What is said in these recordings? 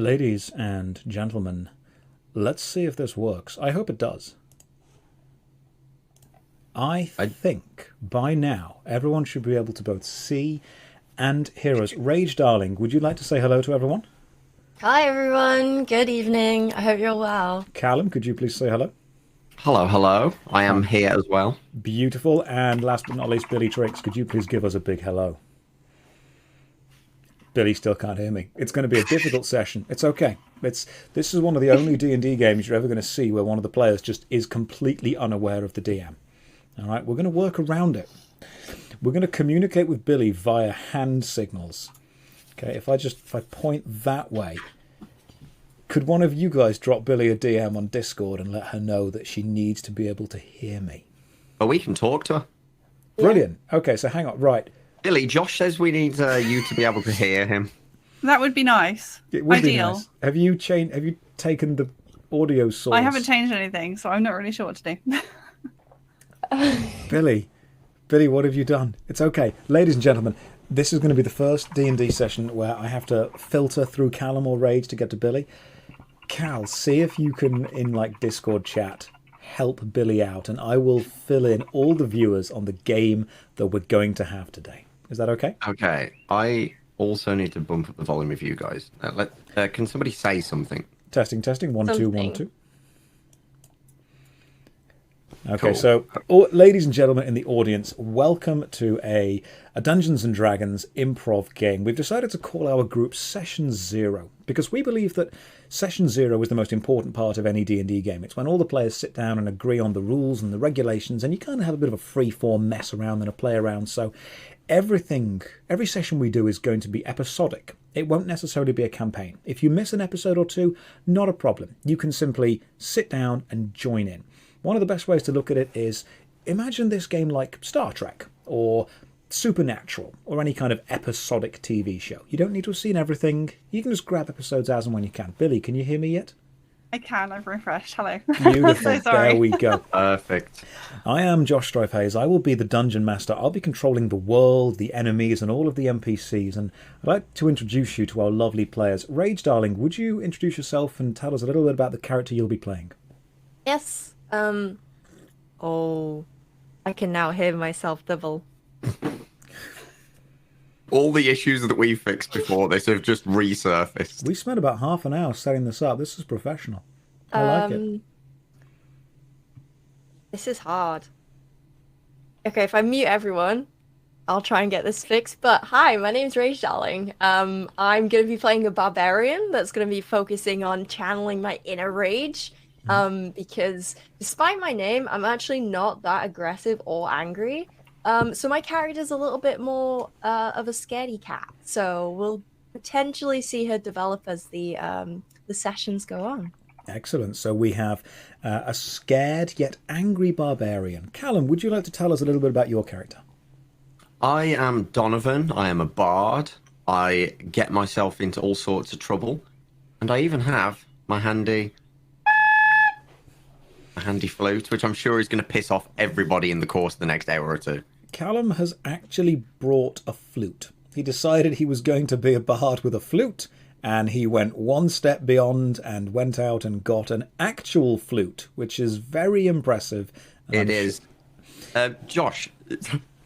Ladies and gentlemen, let's see if this works. I hope it does. I think by now everyone should be able to both see and hear us. Rage Darling, would you like to say hello to everyone? Hi everyone, good evening. I hope you're well. Callum, could you please say hello? Hello, hello. I am here as well. Beautiful. And last but not least, Billy Trixx, could you please give us a big hello? Billy still can't hear me. It's going to be a difficult session. It's okay. This is one of the only D&D games you're ever going to see where one of the players just is completely unaware of the DM. All right, we're going to work around it. We're going to communicate with Billy via hand signals. Okay, if I point that way, could one of you guys drop Billy a DM on Discord and let her know that she needs to be able to hear me? But we can talk to her. Brilliant. Okay, so hang on. Right. Billy, Josh says we need you to be able to hear him. That would be nice. It would Ideal. be nice. Have you taken the audio source? I haven't changed anything, so I'm not really sure what to do. Billy, what have you done? It's okay. Ladies and gentlemen, this is going to be the first D&D session where I have to filter through Callum or Rage to get to Billy. Cal, see if you can, in Discord chat, help Billy out, and I will fill in all the viewers on the game that we're going to have today. Is that okay? Okay. I also need to bump up the volume of you guys. Can somebody say something? Testing. 1, 2, 1, 2. Okay, Cool. so, ladies and gentlemen in the audience, welcome to a Dungeons & Dragons improv game. We've decided to call our group Session 0 because we believe that Session 0 is the most important part of any D&D game. It's when all the players sit down and agree on the rules and the regulations, and you kind of have a bit of a free-form mess around and a play around. So every session we do is going to be episodic. It won't necessarily be a campaign. If you miss an episode or two, not a problem. You can simply sit down and join in. One of the best ways to look at it is imagine this game like Star Trek or Supernatural or any kind of episodic TV show. You don't need to have seen everything. You can just grab episodes as and when you can. Billy, can you hear me yet? I can. I've refreshed. Hello. Beautiful. So sorry. There we go. Perfect. I am Josh Strife-Hayes. I will be the Dungeon Master. I'll be controlling the world, the enemies, and all of the NPCs. And I'd like to introduce you to our lovely players. Rage Darling, would you introduce yourself and tell us a little bit about the character you'll be playing? Yes. I can now hear myself double. All the issues that we fixed before this have just resurfaced. We spent about half an hour setting this up. This is professional. I like it. This is hard. Okay, if I mute everyone, I'll try and get this fixed. But hi, my name's Rage Darling. I'm going to be playing a Barbarian that's going to be focusing on channeling my inner rage. Because despite my name, I'm actually not that aggressive or angry. So my character's a little bit more of a scaredy cat. So we'll potentially see her develop as the sessions go on. Excellent. So we have a scared yet angry barbarian. Callum, would you like to tell us a little bit about your character? I am Donovan. I am a bard. I get myself into all sorts of trouble. And I even have my handy flute, which I'm sure is going to piss off everybody in the course of the next hour or two. Callum has actually brought a flute. He decided he was going to be a bard with a flute, and he went one step beyond and went out and got an actual flute, which is very impressive. It is. Josh,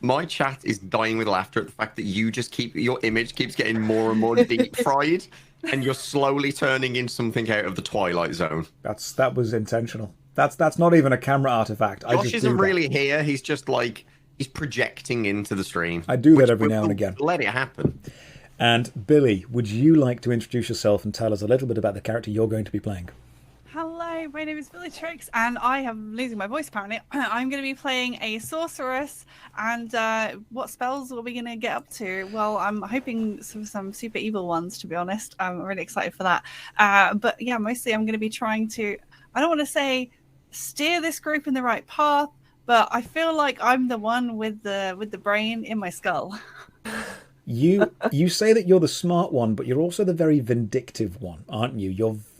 my chat is dying with laughter at the fact that your image keeps getting more and more deep fried, and you're slowly turning into something out of the Twilight Zone. That was intentional. That's not even a camera artifact. Josh isn't really here. He's just he's projecting into the stream. I do that every now and again. Let it happen. And Billy, would you like to introduce yourself and tell us a little bit about the character you're going to be playing? Hello, my name is Billy Trixx, and I am losing my voice apparently. I'm going to be playing a sorceress, and what spells are we going to get up to? Well, I'm hoping some super evil ones, to be honest. I'm really excited for that. But yeah, mostly I'm going to be trying to, I don't want to say steer this group in the right path, but I feel like I'm the one with the brain in my skull. You say that you're the smart one, but you're also the very vindictive one, aren't you?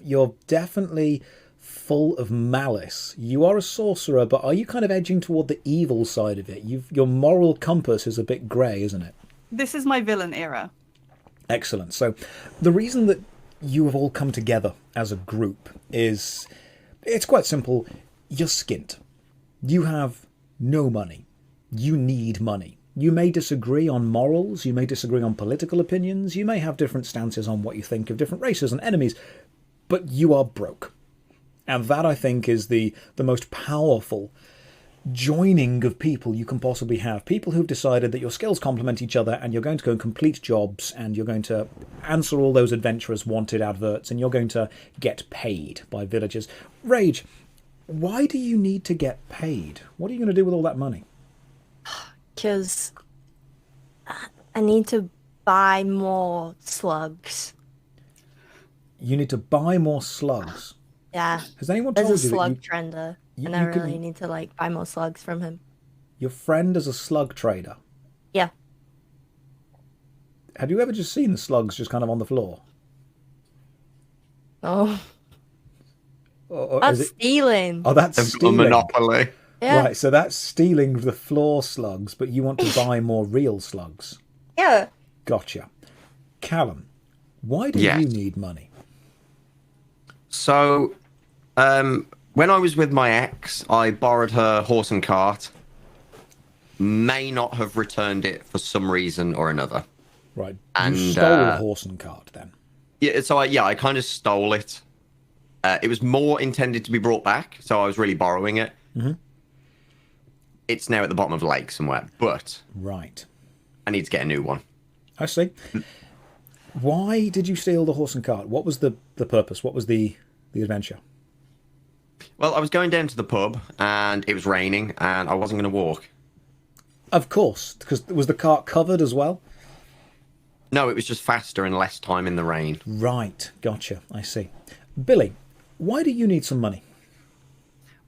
You're definitely full of malice. You are a sorcerer, but are you kind of edging toward the evil side of it? Your moral compass is a bit grey, isn't it? This is my villain era. Excellent. So the reason that you have all come together as a group is, it's quite simple. You're skint. You have no money. You need money. You may disagree on morals, you may disagree on political opinions, you may have different stances on what you think of different races and enemies, but you are broke. And that, I think, is the most powerful joining of people you can possibly have. People who've decided that your skills complement each other and you're going to go and complete jobs and you're going to answer all those adventurers wanted adverts and you're going to get paid by villagers. Rage, why do you need to get paid? What are you going to do with all that money? Because I need to buy more slugs. You need to buy more slugs. Yeah. Has anyone There's told a you slug that trender, you and I can- really need to like buy more slugs from him. your friend is a slug trader? Yeah. Have you ever just seen the slugs just kind of on the floor? Oh, Or that's is it... stealing. Oh, that's They've got a stealing. monopoly. Yeah. Right, so that's stealing the floor slugs, but you want to buy more real slugs. Yeah. Gotcha. Callum, why do Yes. you need money? So, when I was with my ex, I borrowed her horse and cart. May not have returned it for some reason or another. Right, And, you stole a horse and cart then. Yeah, so I kind of stole it. It was more intended to be brought back, so I was really borrowing it. Mm-hmm. It's now at the bottom of the lake somewhere, but Right, I need to get a new one. I see. Why did you steal the horse and cart? What was the purpose? What was the adventure? Well, I was going down to the pub, and it was raining, and I wasn't going to walk. Of course, because was the cart covered as well? No, it was just faster and less time in the rain. Right, gotcha, I see. Billy, why do you need some money?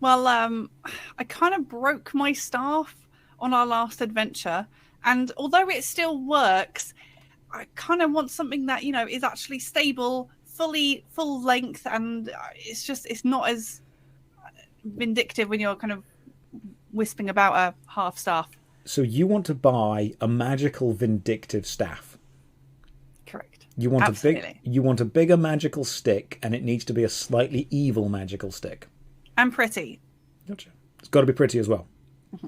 Well, I kind of broke my staff on our last adventure, and although it still works, I kind of want something that, you know, is actually stable, full length, and it's not as vindictive when you're kind of wisping about a half staff. So you want to buy a magical vindictive staff. Correct. You want Absolutely. you want a bigger magical stick, and it needs to be a slightly evil magical stick. And pretty. Gotcha. It's got to be pretty as well.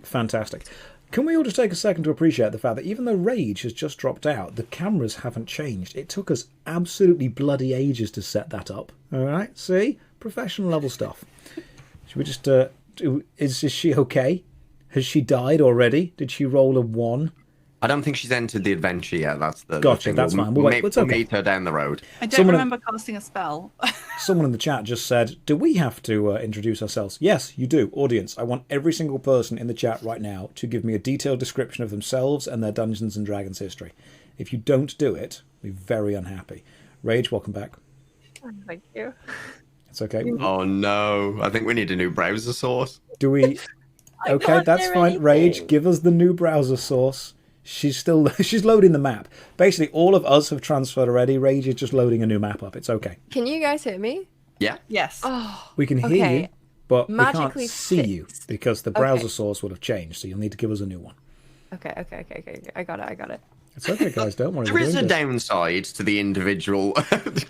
Fantastic. Can we all just take a second to appreciate the fact that even though Rage has just dropped out, the cameras haven't changed. It took us absolutely bloody ages to set that up. All right, see? Professional level stuff. Should we just... Is she okay? Has she died already? Did she roll a 1? I don't think she's entered the adventure yet. That's the Gotcha, thing. that's fine. We'll wait, it's we'll okay. meet her down the road. I don't Someone- remember casting a spell. Someone in the chat just said, do we have to introduce ourselves? Yes, you do. Audience, I want every single person in the chat right now to give me a detailed description of themselves and their Dungeons & Dragons history. If you don't do it, I'll be very unhappy. Rage, welcome back. Thank you. It's okay. Oh no, I think we need a new browser source. Do we... I Okay, can't that's do fine. anything. Rage, give us the new browser source. She's loading the map. Basically, all of us have transferred already. Rage is just loading a new map up. It's okay. Can you guys hear me? Yeah. Yes. Oh, We can hear Okay. you, but we Magically can't see you fixed. because the browser Okay. source would have changed. So you'll need to give us a new one. okay. I got it. It's okay, guys. Don't worry. There we're is a doing this. downside to the individual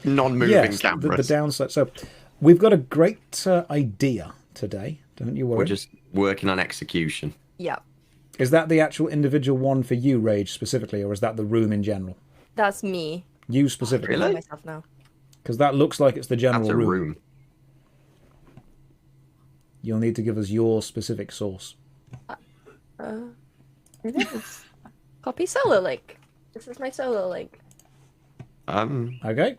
non-moving Yes, the cameras. downside. So we've got a great idea today. Don't you worry. We're just working on execution. Yeah, Is that the actual individual one for you, Rage, specifically, or is that the room in general? that's me. You specifically? I know Really? myself now. Because that looks like it's the general That's a room. You'll need to give us your specific source. It is. Copy solo link. This is my solo link. Okay.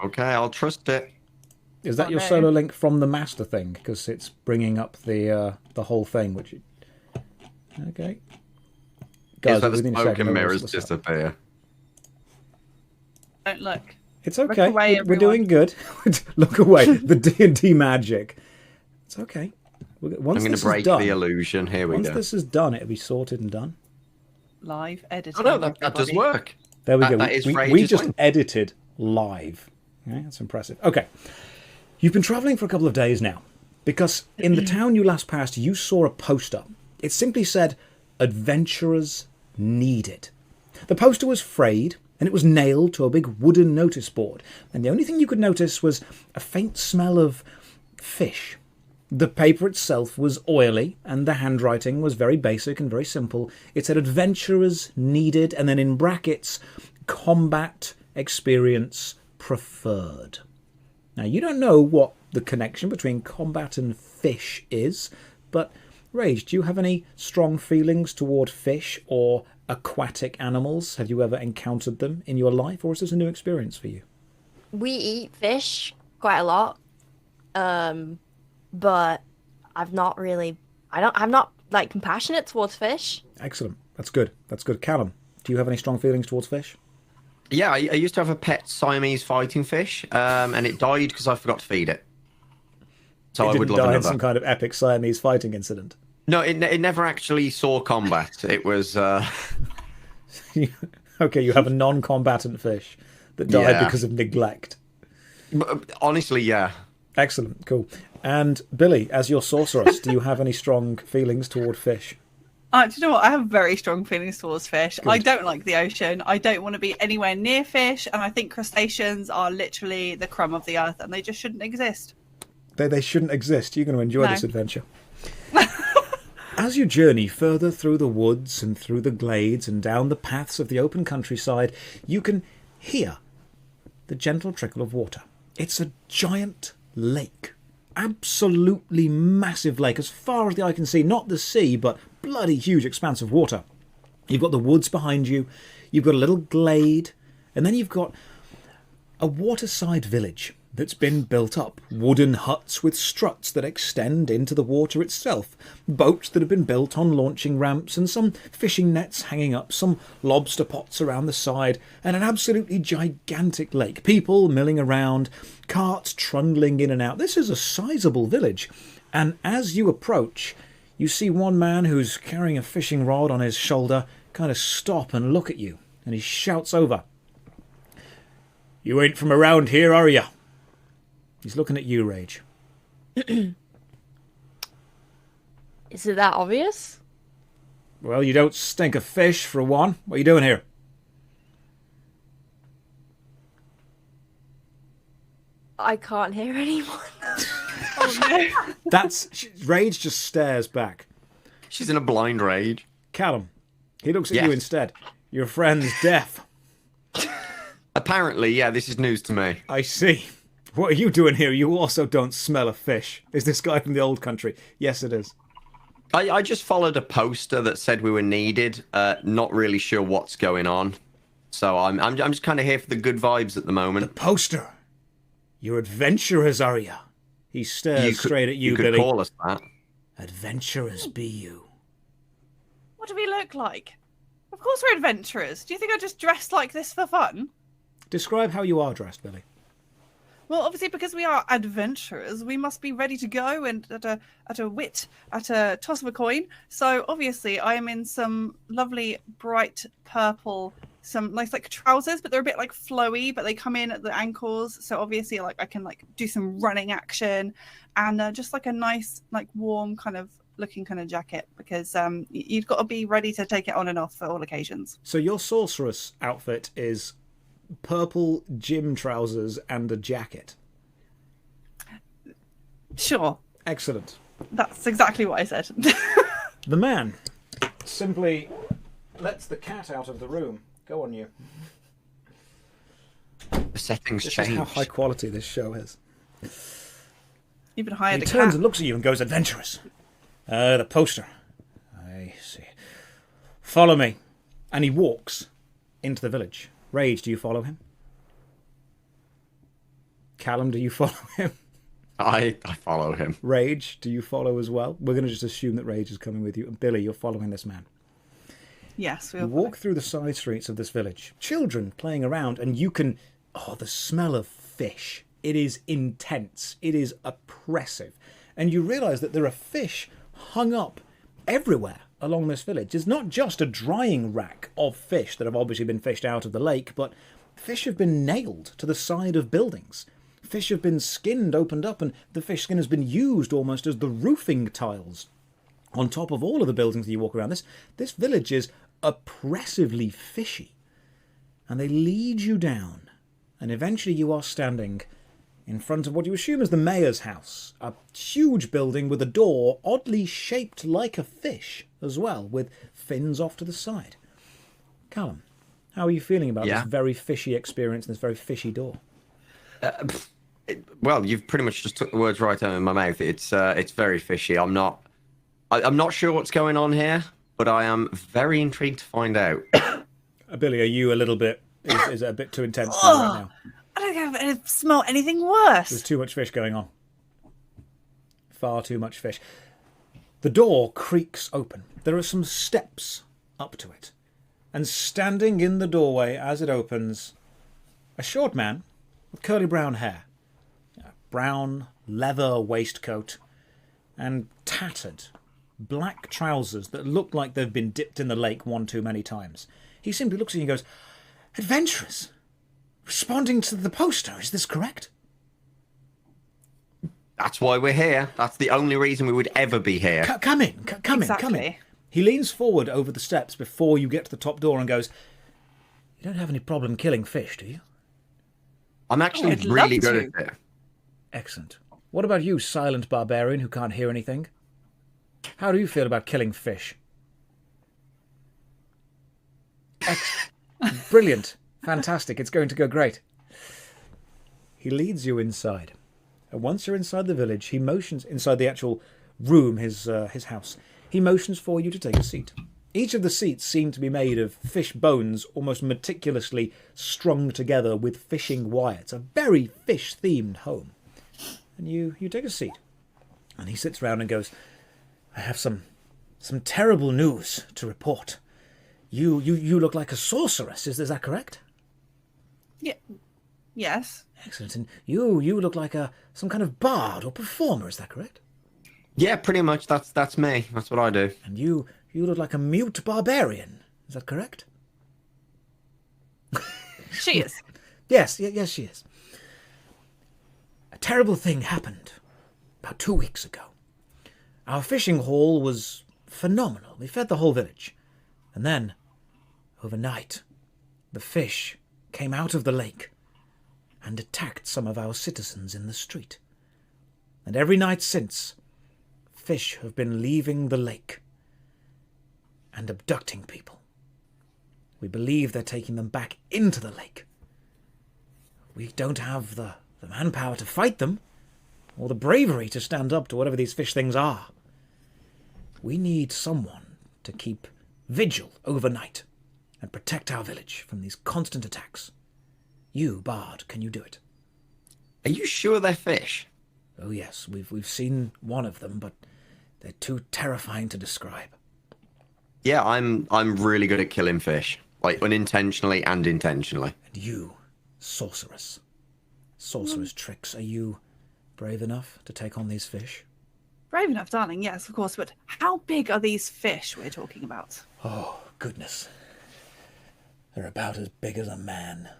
Okay, I'll trust it. Is that Oh, your no. solo link from the master thing? Because it's bringing up the whole thing, which... Okay. Is that the within a smoke second, and I'll mirrors list this up. disappear? Don't look. It's okay. away, We're doing good. Look away. The D&D magic. It's okay. Once I'm going this to is break done, the illusion. Here we once go. this is done, it'll be sorted and done. Live editing. Oh no, that does everybody. work. There we go. That is we Rage's just win. edited live. Okay, that's impressive. Okay. You've been travelling for a couple of days now, because in the town you last passed, you saw a poster. It simply said, "Adventurers needed." The poster was frayed, and it was nailed to a big wooden notice board. And the only thing you could notice was a faint smell of fish. The paper itself was oily, and the handwriting was very basic and very simple. It said adventurers needed, and then in brackets, combat experience preferred. Now, you don't know what the connection between combat and fish is, but Rage, do you have any strong feelings toward fish or aquatic animals? Have you ever encountered them in your life, or is this a new experience for you? We eat fish quite a lot, but I'm not really. I'm not like compassionate towards fish. Excellent. That's good. That's good. Callum, do you have any strong feelings towards fish? Yeah, I used to have a pet Siamese fighting fish, and it died because I forgot to feed it. So I would love die in another. some kind of epic Siamese fighting incident. No, it never actually saw combat. It was. Okay, you have a non-combatant fish that died Yeah. because of neglect. Honestly, yeah. Excellent, cool. And Billy, as your sorceress, do you have any strong feelings toward fish? Do you know what? I have very strong feelings towards fish. I don't like the ocean. I don't want to be anywhere near fish. And I think crustaceans are literally the crumb of the earth and they just shouldn't exist. They shouldn't exist. You're going to enjoy No. this adventure. As you journey further through the woods and through the glades and down the paths of the open countryside, you can hear the gentle trickle of water. It's a giant lake. Absolutely massive lake, as far as the eye can see. Not the sea, but bloody huge expanse of water. You've got the woods behind you. You've got a little glade. And then you've got a waterside village that's been built up. Wooden huts with struts that extend into the water itself. Boats that have been built on launching ramps, and some fishing nets hanging up, some lobster pots around the side, and an absolutely gigantic lake. People milling around, carts trundling in and out. This is a sizable village. And as you approach, you see one man who's carrying a fishing rod on his shoulder kind of stop and look at you. And he shouts over, "You ain't from around here, are you?" He's looking at you, Rage. Is it that obvious? Well, you don't stink of fish, for one. What are you doing here? I can't hear anyone. Oh, no. Rage just stares back. She's in a blind rage. Callum, he looks at Yes. you instead. Your friend's deaf. Apparently, yeah, this is news to me. I see. What are you doing here? You also don't smell a fish. Is this guy from the old country? Yes, it is. I just followed a poster that said we were needed. Not really sure what's going on. So I'm just kind of here for the good vibes at the moment. Poster. You're adventurers, are you? He stares straight at you, could Billy. call us that. Adventurers be you. What do we look like? Of course we're adventurers. Do you think I just dressed like this for fun? Describe how you are dressed, Billy. Well, obviously, because we are adventurers, we must be ready to go and at a toss of a coin. So obviously, I am in some lovely bright purple, some nice like trousers, but they're a bit like flowy, but they come in at the ankles. So obviously, like I can like do some running action, and just like a nice like warm kind of looking kind of jacket, because you've got to be ready to take it on and off for all occasions. So your sorceress outfit is purple gym trousers and a jacket. Sure, Excellent. that's exactly what I said. The man simply lets the cat out of the room. Go on, you. The settings This changed. is how high quality this show is. You've been hired He a turns cat. and looks at you and goes, "Adventurous." The poster. I see. Follow me. And he walks into the village. Rage, do you follow him? Callum, do you follow him? I follow him. Rage, do you follow as well? We're going to just assume that Rage is coming with you. And Billy, you're following this man. Yes, we You walk through the side streets of this village. Children playing around, and you can... Oh, the smell of fish. It is intense. It is oppressive. And you realise that there are fish hung up everywhere along this village. It's not just a drying rack of fish that have obviously been fished out of the lake, but fish have been nailed to the side of buildings. Fish have been skinned, opened up, and the fish skin has been used almost as the roofing tiles on top of all of the buildings that you walk around. This village is oppressively fishy. and they lead you down, and eventually you are standing in front of what you assume is the mayor's house, a huge building with a door oddly shaped like a fish as well, with fins off to the side. Callum, how are you feeling about this very fishy experience and this very fishy door? Well, you've pretty much just took the words right out of my mouth. It's very fishy. I'm not sure what's going on here, but I am very intrigued to find out. Billy, are you a little bit... Is it a bit too intense for you right now? I don't smell anything worse. There's too much fish going on. Far too much fish. The door creaks open. There are some steps up to it. And standing in the doorway as it opens, a short man with curly brown hair, a brown leather waistcoat, and tattered black trousers that look like they've been dipped in the lake one too many times. He simply looks at you and goes, "Adventurers, responding to the poster, is this correct?" That's why we're here. That's the only reason we would ever be here. Come in, come in. He leans forward over the steps before you get to the top door and goes, "You don't have any problem killing fish, do you?" I'm actually really good at it. Excellent. What about you, silent barbarian who can't hear anything? How do you feel about killing fish? Brilliant. Fantastic. It's going to go great. He leads you inside. And once you're inside the village, he motions inside the actual room, his house. He motions for you to take a seat. Each of the seats seem to be made of fish bones, almost meticulously strung together with fishing wire. It's a very fish-themed home. And you take a seat. And he sits round and goes, "I have some terrible news to report. You look like a sorceress, is that correct?" Yeah. Yes. Excellent. And you look like some kind of bard or performer, is that correct? Yeah, pretty much. That's me. That's what I do. And you look like a mute barbarian, is that correct? She is. Yes, she is. A terrible thing happened about 2 weeks ago. Our fishing haul was phenomenal. We fed the whole village. And then, overnight, the fish came out of the lake and attacked some of our citizens in the street. And every night since, fish have been leaving the lake and abducting people. We believe they're taking them back into the lake. We don't have the manpower to fight them, or the bravery to stand up to whatever these fish things are. We need someone to keep vigil overnight and protect our village from these constant attacks. You, Bard, can you do it? Are you sure they're fish? Oh yes, we've seen one of them, but they're too terrifying to describe. Yeah, I'm really good at killing fish, like unintentionally and intentionally. And you, Sourceress Trixx, are you brave enough to take on these fish? Brave enough, darling, yes, of course, but how big are these fish we're talking about? Oh, goodness. They're about as big as a man.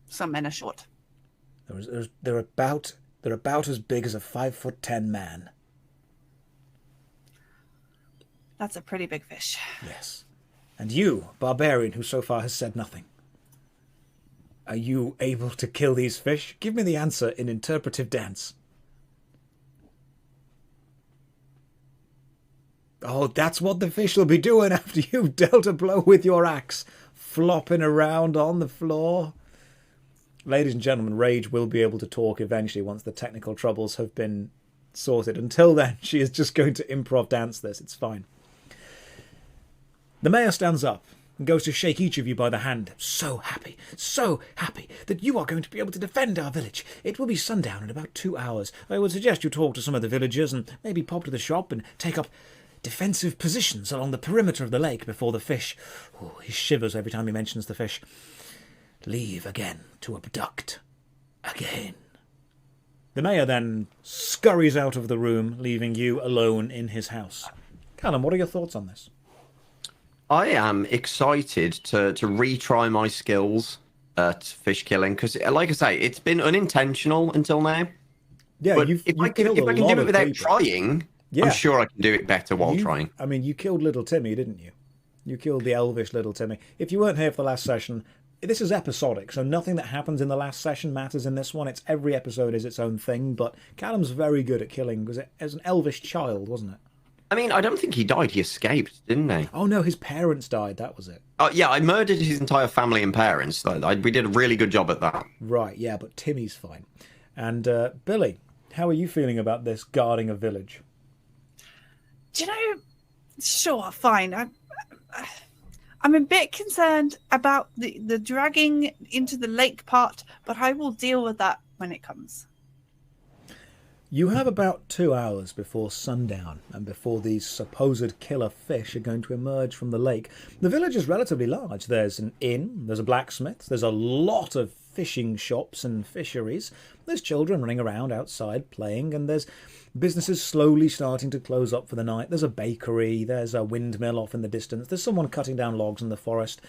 Some men are short. They're about as big as a 5'10" man. That's a pretty big fish. Yes. And you, Barbarian, who so far has said nothing. Are you able to kill these fish? Give me the answer in interpretive dance. Oh, that's what the fish will be doing after you've dealt a blow with your axe. Flopping around on the floor. Ladies and gentlemen, Rage will be able to talk eventually once the technical troubles have been sorted. Until then, she is just going to improv dance this. It's fine. The mayor stands up and goes to shake each of you by the hand. So happy that you are going to be able to defend our village. It will be sundown in about 2 hours. I would suggest you talk to some of the villagers and maybe pop to the shop and take up defensive positions along the perimeter of the lake before the fish. Oh, he shivers every time he mentions the fish. Leave again to abduct again. The mayor then scurries out of the room, leaving you alone in his house. Callum, what are your thoughts on this? I am excited to retry my skills at fish killing because, like I say, it's been unintentional until now. Yeah, but if I can do it without trying, yeah. I'm sure I can do it better while trying. I mean, you killed little Timmy, didn't you? You killed the elvish little Timmy. If you weren't here for the last session, this is episodic, so nothing that happens in the last session matters in this one. It's every episode is its own thing, but Callum's very good at killing, was it as an elvish child, wasn't it? I mean, I don't think he died. He escaped, didn't he? Oh no, his parents died, that was it. Oh, yeah, I murdered his entire family and parents. We did a really good job at that. Right, yeah, but Timmy's fine. And Billy, how are you feeling about this guarding a village? Do you know? Sure, fine. I'm a bit concerned about the dragging into the lake part, but I will deal with that when it comes. You have about 2 hours before sundown and before these supposed killer fish are going to emerge from the lake. The village is relatively large. There's an inn, there's a blacksmith, there's a lot of fishing shops and fisheries. There's children running around outside playing, and there's businesses slowly starting to close up for the night. There's a bakery, there's a windmill off in the distance, there's someone cutting down logs in the forest.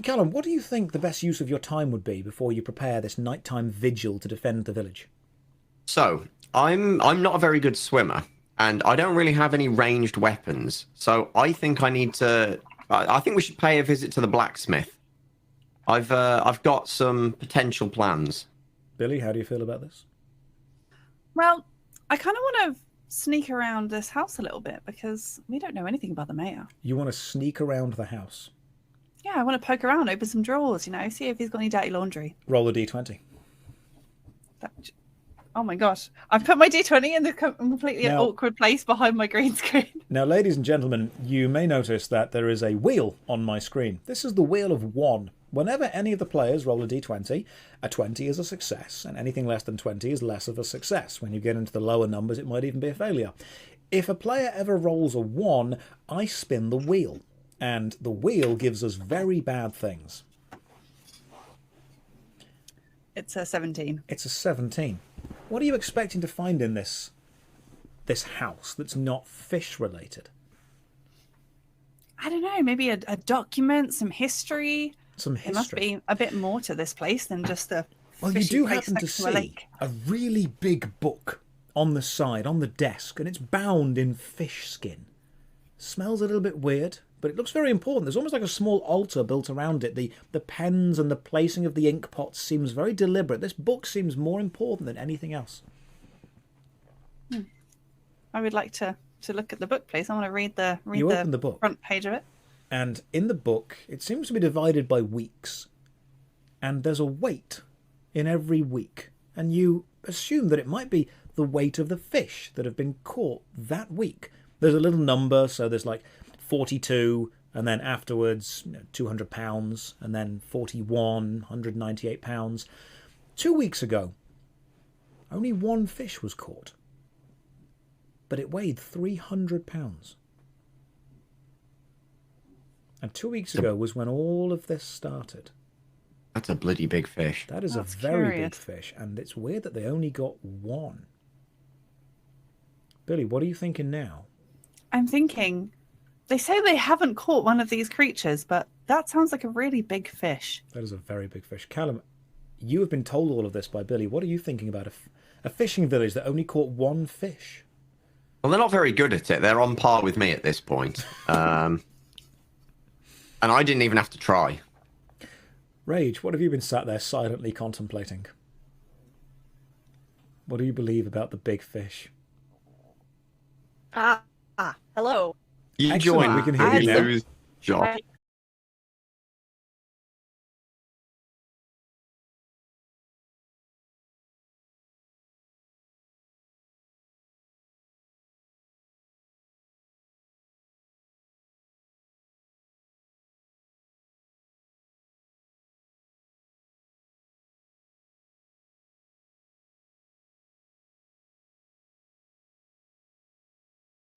Callum, what do you think the best use of your time would be before you prepare this nighttime vigil to defend the village? So, I'm not a very good swimmer, and I don't really have any ranged weapons. So I think I need to. I think we should pay a visit to the blacksmith. I've got some potential plans. Billy, how do you feel about this? Well, I kind of want to sneak around this house a little bit because we don't know anything about the mayor. You want to sneak around the house? Yeah, I want to poke around, open some drawers, see if he's got any dirty laundry. Roll a d20. Oh my gosh. I've put my d20 in the completely awkward place behind my green screen. Now, ladies and gentlemen, you may notice that there is a wheel on my screen. This is the wheel of 1. Whenever any of the players roll a d20, a 20 is a success, and anything less than 20 is less of a success. When you get into the lower numbers, it might even be a failure. If a player ever rolls a 1, I spin the wheel, and the wheel gives us very bad things. It's a 17. It's a 17. What are you expecting to find in this house that's not fish related? I don't know, maybe a document, some history. Some history. There must be a bit more to this place than just a Well, you fishy do place happen to next to a see lake. a really big book on the side, on the desk, and it's bound in fish skin. Smells a little bit weird, but it looks very important. There's almost like a small altar built around it. The pens and the placing of the ink pots seems very deliberate. This book seems more important than anything else. I would like to look at the book, please. I want to read the open the book. front page of it. And in the book, it seems to be divided by weeks. And there's a weight in every week. And you assume that it might be the weight of the fish that have been caught that week. There's a little number, so there's like 42, and then afterwards 200 pounds, and then 41, 198 pounds. 2 weeks ago, only 1 fish was caught. But it weighed 300 pounds. And 2 weeks ago was when all of this started. That's a bloody big fish. That is That's a very curious. big fish, and it's weird that they only got 1. Billy, what are you thinking now? I'm thinking, they say they haven't caught one of these creatures, but that sounds like a really big fish. That is a very big fish. Callum, you have been told all of this by Billy. What are you thinking about a fishing village that only caught 1 fish? Well, they're not very good at it. They're on par with me at this point. And I didn't even have to try. Rage, what have you been sat there silently contemplating? What do you believe about the big fish? Hello. You Excellent, join. we can hear you now. lose job.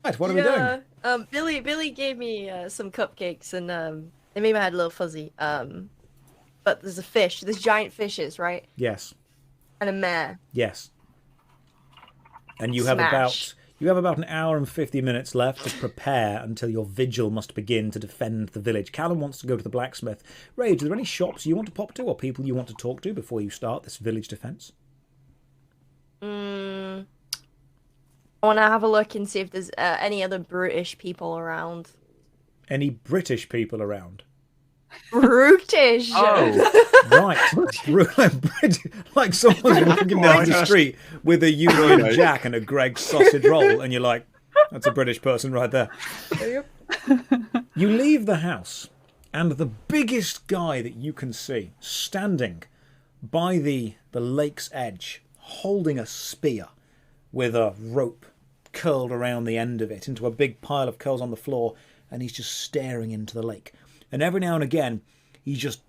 Right, what are we doing? Billy gave me some cupcakes, and they made my head a little fuzzy. But there's a fish. There's giant fishes, right? Yes. And a mare. Yes. And you Smash. have about an hour and 50 minutes left to prepare until your vigil must begin to defend the village. Callum wants to go to the blacksmith. Rage, are there any shops you want to pop to or people you want to talk to before you start this village defense? I want to have a look and see if there's any other brutish people around. Any British people around? Brutish. Oh, Right. Like someone's walking down the street with a Union Jack and a Greg's sausage roll, and you're like, that's a British person right there. You leave the house, and the biggest guy that you can see standing by the lake's edge, holding a spear with a rope curled around the end of it into a big pile of curls on the floor, and he's just staring into the lake. And every now and again, he just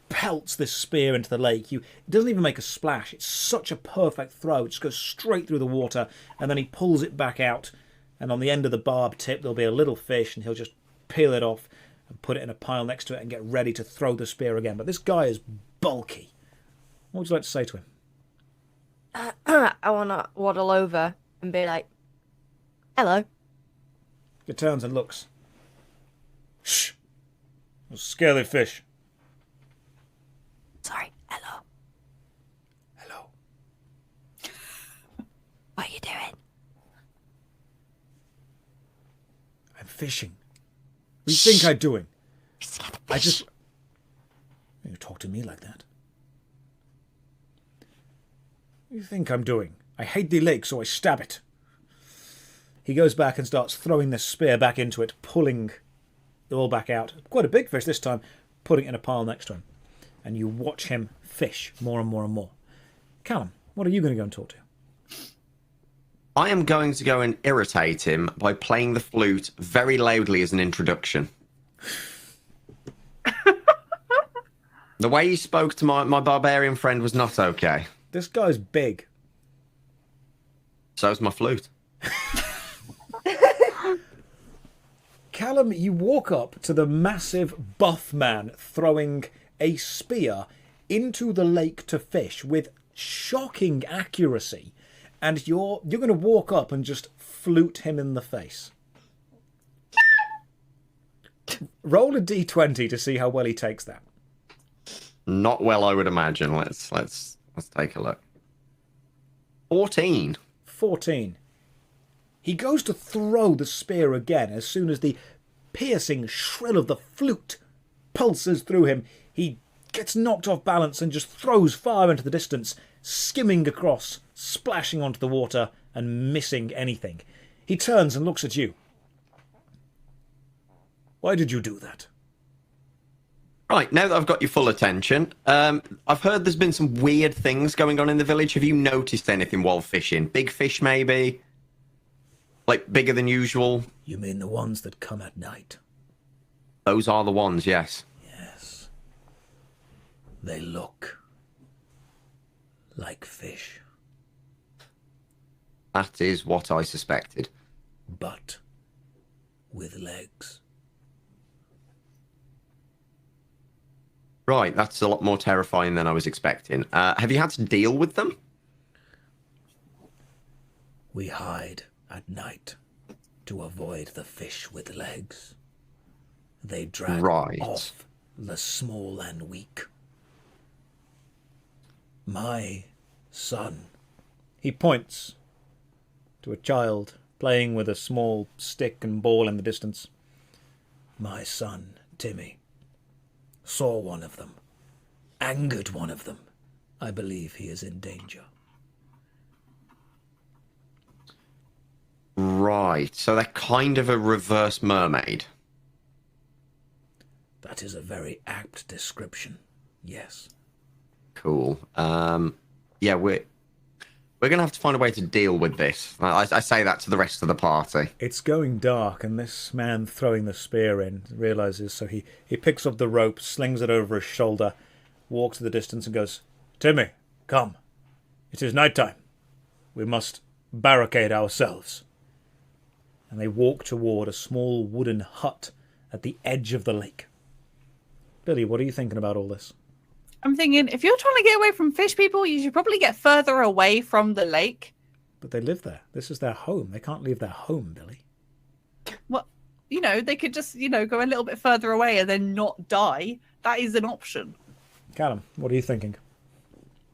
pelts this spear into the lake. It doesn't even make a splash. It's such a perfect throw. It just goes straight through the water, and then he pulls it back out, and on the end of the barb tip, there'll be a little fish, and he'll just peel it off and put it in a pile next to it and get ready to throw the spear again. But this guy is bulky. What would you like to say to him? I want to waddle over and be like, hello. He turns and looks. Shh! A scaly fish. Sorry, hello. Hello. What are you doing? I'm fishing. What do you think I'm doing? I just... You talk to me like that. What do you think I'm doing? I hate the lake, so I stab it. He goes back and starts throwing the spear back into it, pulling it all back out. Quite a big fish this time, putting it in a pile next to him. And you watch him fish more and more and more. Callum, what are you going to go and talk to? I am going to go and irritate him by playing the flute very loudly as an introduction. The way he spoke to my barbarian friend was not okay. This guy's big. So's my flute. Callum, you walk up to the massive buff man throwing a spear into the lake to fish with shocking accuracy, and you're going to walk up and just flute him in the face. Roll a d20 to see how well he takes that. Not well, I would imagine. Let's take a look. 14. 14. He goes to throw the spear again as soon as the piercing shrill of the flute pulses through him. He gets knocked off balance and just throws far into the distance, skimming across, splashing onto the water and missing anything. He turns and looks at you. Why did you do that? Right, now that I've got your full attention, I've heard there's been some weird things going on in the village. Have you noticed anything while fishing? Big fish, maybe? Like, bigger than usual? You mean the ones that come at night? Those are the ones, yes. Yes. They look like fish. That is what I suspected. But with legs. Right, that's a lot more terrifying than I was expecting. Have you had to deal with them? We hide at night to avoid the fish with legs. They drag off the small and weak. My son. He points to a child playing with a small stick and ball in the distance. My son, Timmy, saw one of them, angered one of them. I believe he is in danger. Right, so they're kind of a reverse mermaid. That is a very apt description, yes. Cool. Yeah, we're going to have to find a way to deal with this. I say that to the rest of the party. It's going dark, and this man throwing the spear in realizes, so he picks up the rope, slings it over his shoulder, walks to the distance and goes, Timmy, come. It is night time. We must barricade ourselves. And they walk toward a small wooden hut at the edge of the lake. Billy, what are you thinking about all this? I'm thinking, if you're trying to get away from fish people, you should probably get further away from the lake. But they live there. This is their home. They can't leave their home, Billy. Well, they could just, go a little bit further away and then not die. That is an option. Callum, what are you thinking?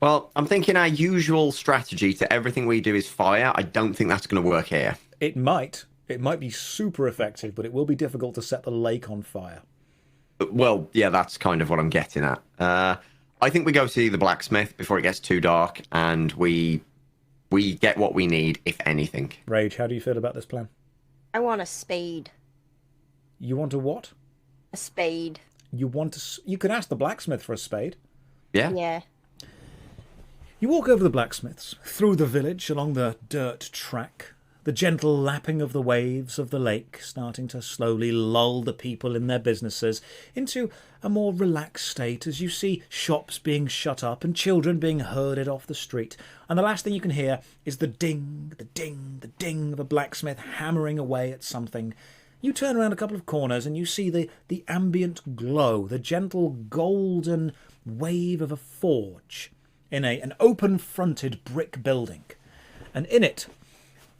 Well, I'm thinking our usual strategy to everything we do is fire. I don't think that's going to work here. It might. It might be super effective, but it will be difficult to set the lake on fire. Well, yeah, that's kind of what I'm getting at. I think we go see the blacksmith before it gets too dark, and we get what we need, if anything. Rage, how do you feel about this plan? I want a spade. You want a what? A spade. You can ask the blacksmith for a spade. Yeah? Yeah. You walk over the blacksmiths, through the village, along the dirt track, the gentle lapping of the waves of the lake starting to slowly lull the people in their businesses into a more relaxed state as you see shops being shut up and children being herded off the street. And the last thing you can hear is the ding, the ding, the ding of a blacksmith hammering away at something. You turn around a couple of corners and you see the ambient glow, the gentle golden wave of a forge in an open-fronted brick building. And in it,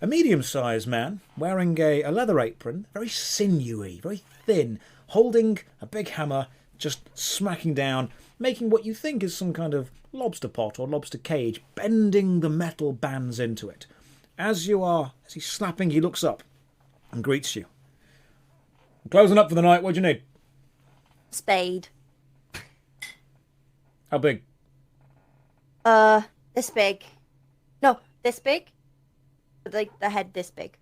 a medium-sized man wearing a leather apron, very sinewy, very thin, holding a big hammer, just smacking down, making what you think is some kind of lobster pot or lobster cage, bending the metal bands into it. As he's slapping, he looks up and greets you. I'm closing up for the night. What do you need? Spade. How big? This big. No, this big. Like the head this big.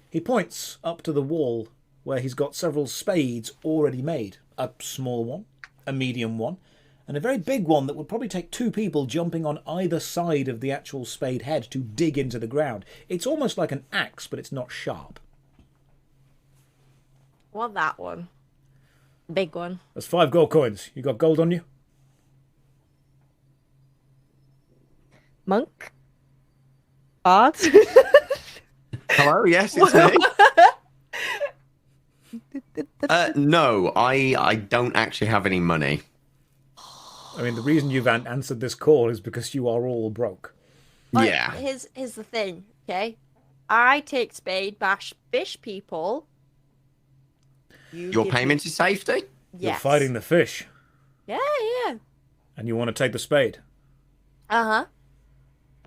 He points up to the wall where he's got several spades already made. A small one, a medium one, and a very big one that would probably take two people jumping on either side of the actual spade head to dig into the ground. It's almost like an axe, but it's not sharp. Well, that one. Big one. That's 5 gold coins. You got gold on you? Monk? Bard? Hello, yes, it's me. No, I don't actually have any money. I mean, the reason you've answered this call is because you are all broke. Yeah. Here's the thing, okay? I take spade, bash fish people. Your payment is safety? Yes. You're fighting the fish. Yeah. And you want to take the spade. Uh-huh.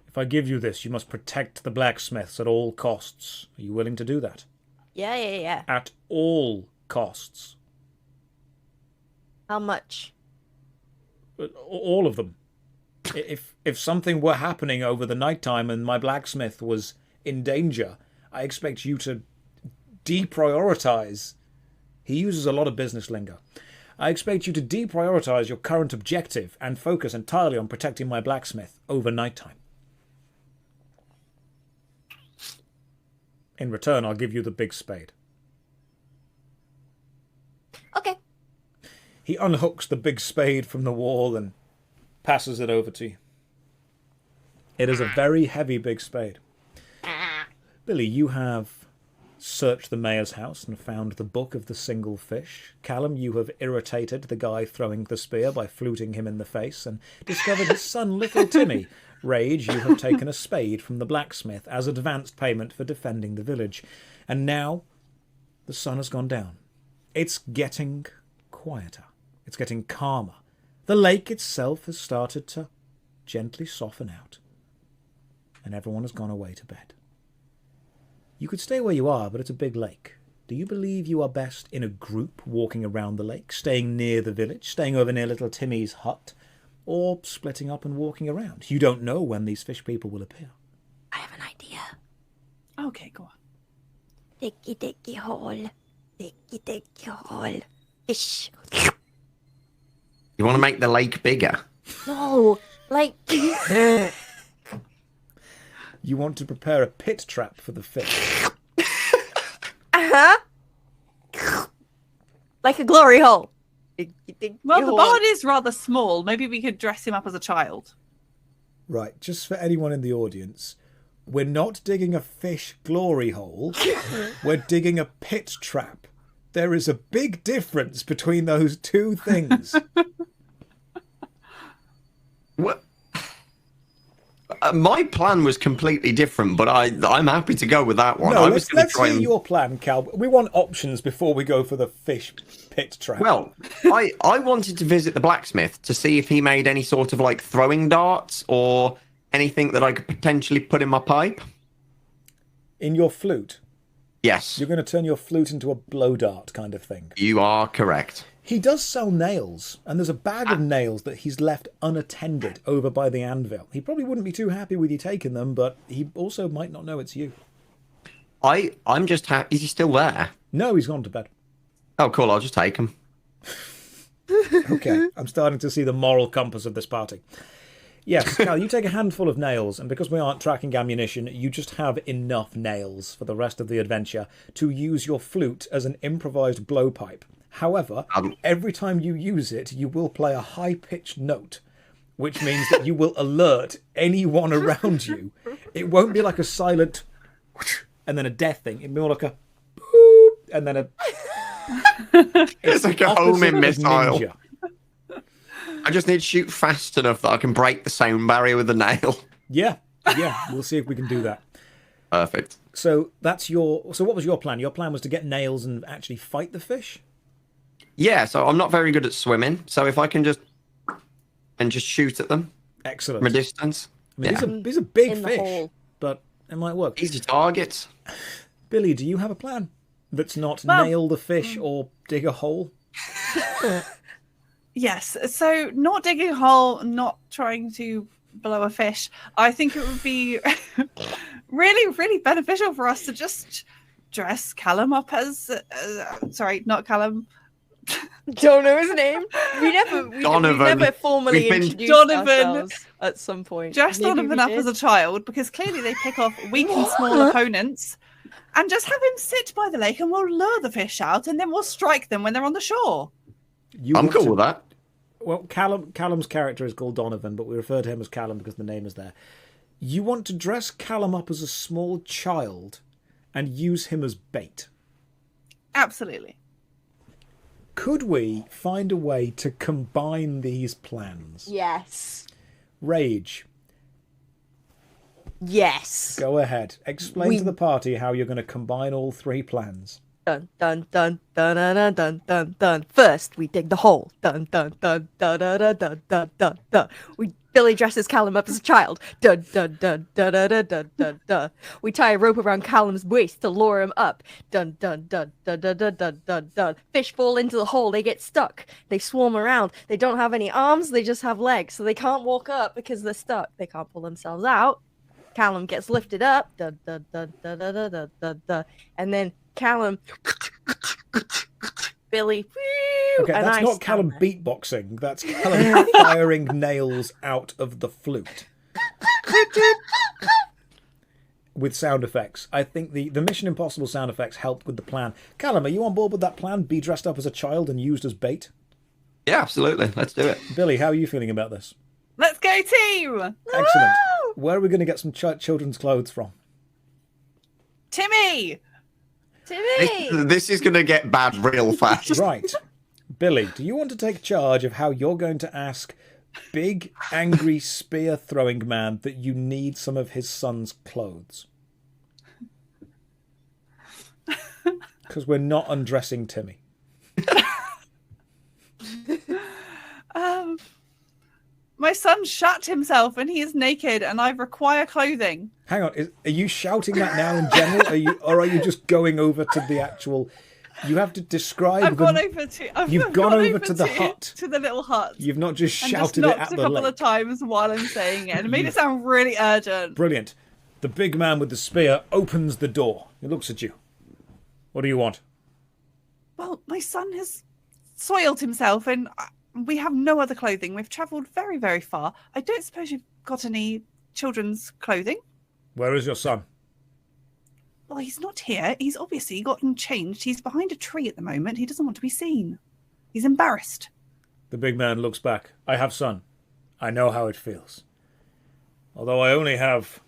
If I give you this, you must protect the blacksmiths at all costs. Are you willing to do that? Yeah. At all costs. How much? All of them. If something were happening over the nighttime and my blacksmith was in danger, I expect you to deprioritize. He uses a lot of business lingo. I expect you to deprioritize your current objective and focus entirely on protecting my blacksmith over nighttime. In return, I'll give you the big spade. Okay. He unhooks the big spade from the wall and passes it over to you. It is a very heavy big spade. Billy, you have searched the mayor's house and found the book of the single fish. Callum, you have irritated the guy throwing the spear by fluting him in the face and discovered his son, little Timmy. Rage, you have taken a spade from the blacksmith as advanced payment for defending the village. And now the sun has gone down. It's getting quieter. It's getting calmer. The lake itself has started to gently soften out. And everyone has gone away to bed. You could stay where you are, but it's a big lake. Do you believe you are best in a group walking around the lake, staying near the village, staying over near little Timmy's hut, or splitting up and walking around? You don't know when these fish people will appear. I have an idea. Okay, go on. Dicky dicky hole. Dicky dicky hole. Fish. You want to make the lake bigger? No, like... You want to prepare a pit trap for the fish. Uh-huh. Like a glory hole. Well, the bard is rather small. Maybe we could dress him up as a child. Right, just for anyone in the audience, we're not digging a fish glory hole. We're digging a pit trap. There is a big difference between those two things. What? My plan was completely different, but I'm happy to go with that one. No, I let's was going to try hear and... your plan, Cal. We want options before we go for the fish pit trap. Well, I wanted to visit the blacksmith to see if he made any sort of like throwing darts or anything that I could potentially put in my pipe. In your flute? Yes, You're going to turn your flute into a blow dart kind of thing. you are correct. He does sell nails, and there's a bag of nails that he's left unattended over by the anvil. He probably wouldn't be too happy with you taking them, but he also might not know it's you. I'm just happy. Is he still there? No, he's gone to bed. Oh, cool. I'll just take him. Okay, I'm starting to see the moral compass of this party. Yes, Cal, you take a handful of nails, and because we aren't tracking ammunition, you just have enough nails for the rest of the adventure to use your flute as an improvised blowpipe. However, every time you use it, you will play a high-pitched note, which means that you will alert anyone around you. It won't be like a silent and then a death thing. It'll be more like a boop and then a... It's like a homing opposite of missile. ninja. I just need to shoot fast enough that I can break the sound barrier with a nail. Yeah, we'll see if we can do that. Perfect. So that's your... So what was your plan? Your plan was to get nails and actually fight the fish? Yeah, so I'm not very good at swimming, so if I can just shoot at them Excellent. from a distance. I mean, Yeah. these are big In the fish, hole. but it might work. Easy targets. Billy, do you have a plan that's not Well- nail the fish or dig a hole? Yes, so not digging a hole, not trying to blow a fish. I think it would be really, really beneficial for us to just dress Callum up as... sorry, not Callum. Don't know his name. We Donovan. never formally We've been- introduced Donovan. ourselves at some point. Dress Maybe Donovan we up did. as a child, because clearly they pick off weak and small opponents, and just have him sit by the lake and we'll lure the fish out and then we'll strike them when they're on the shore. You I'm want cool to- with that. Well, Callum's character is called Donovan, but we refer to him as Callum because the name is there. You want to dress Callum up as a small child and use him as bait. Absolutely. Could we find a way to combine these plans? Yes. Rage, Yes. go ahead. Explain to the party how you're going to combine all three plans. Dun dun dun dun dun dun dun dun dun. First, we dig the hole. Dun dun dun dun dun dun dun dun dun dun. Billy dresses Callum up as a child. Dun dun dun dun dun dun dun dun dun. We tie a rope around Callum's waist to lure him up. Dun dun dun dun dun dun dun dun dun. Fish fall into the hole. They get stuck. They swarm around. They don't have any arms. They just have legs, so they can't walk up because they're stuck. They can't pull themselves out. Callum gets lifted up. Dun dun dun dun dun dun dun dun dun. And then Callum, Billy, Okay, and that's I not stand Callum there. beatboxing. That's Callum firing nails out of the flute. With sound effects. I think the Mission Impossible sound effects helped with the plan. Callum, are you on board with that plan? Be dressed up as a child and used as bait? Yeah, absolutely. Let's do it. Billy, how are you feeling about this? Let's go, team! Excellent. Where are we going to get some children's clothes from? Timmy! Timmy. This is going to get bad real fast. Right. Billy, do you want to take charge of how you're going to ask big, angry, spear-throwing man that you need some of his son's clothes? Because we're not undressing Timmy. My son shot himself and he is naked and I require clothing. Hang on, are you shouting that now in general? Or are you just going over to the actual... You have to describe I've them. gone over to... You've gone over to the hut. To the little hut. You've not just And just shouted it knocked at a the couple lake. of times while I'm saying it. And it made it sound really urgent. Brilliant. The big man with the spear opens the door. He looks at you. What do you want? Well, my son has soiled himself and we have no other clothing. We've travelled very, very far. I don't suppose you've got any children's clothing? Where is your son? Well, he's not here. He's obviously gotten changed. He's behind a tree at the moment. He doesn't want to be seen. He's embarrassed. The big man looks back. I have son. I know how it feels. Although I only have...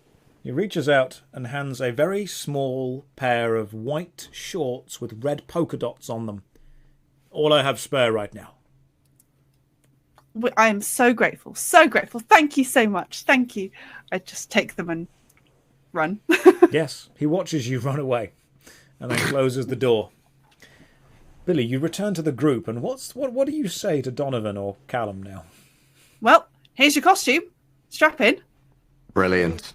He reaches out and hands a very small pair of white shorts with red polka dots on them. All I have spare right now. I am so grateful. So grateful. Thank you so much. Thank you. I just take them and run. Yes, he watches you run away and then closes the door. Billy, you return to the group, and what do you say to Donovan or Callum now? Well, here's your costume. Strap in. Brilliant.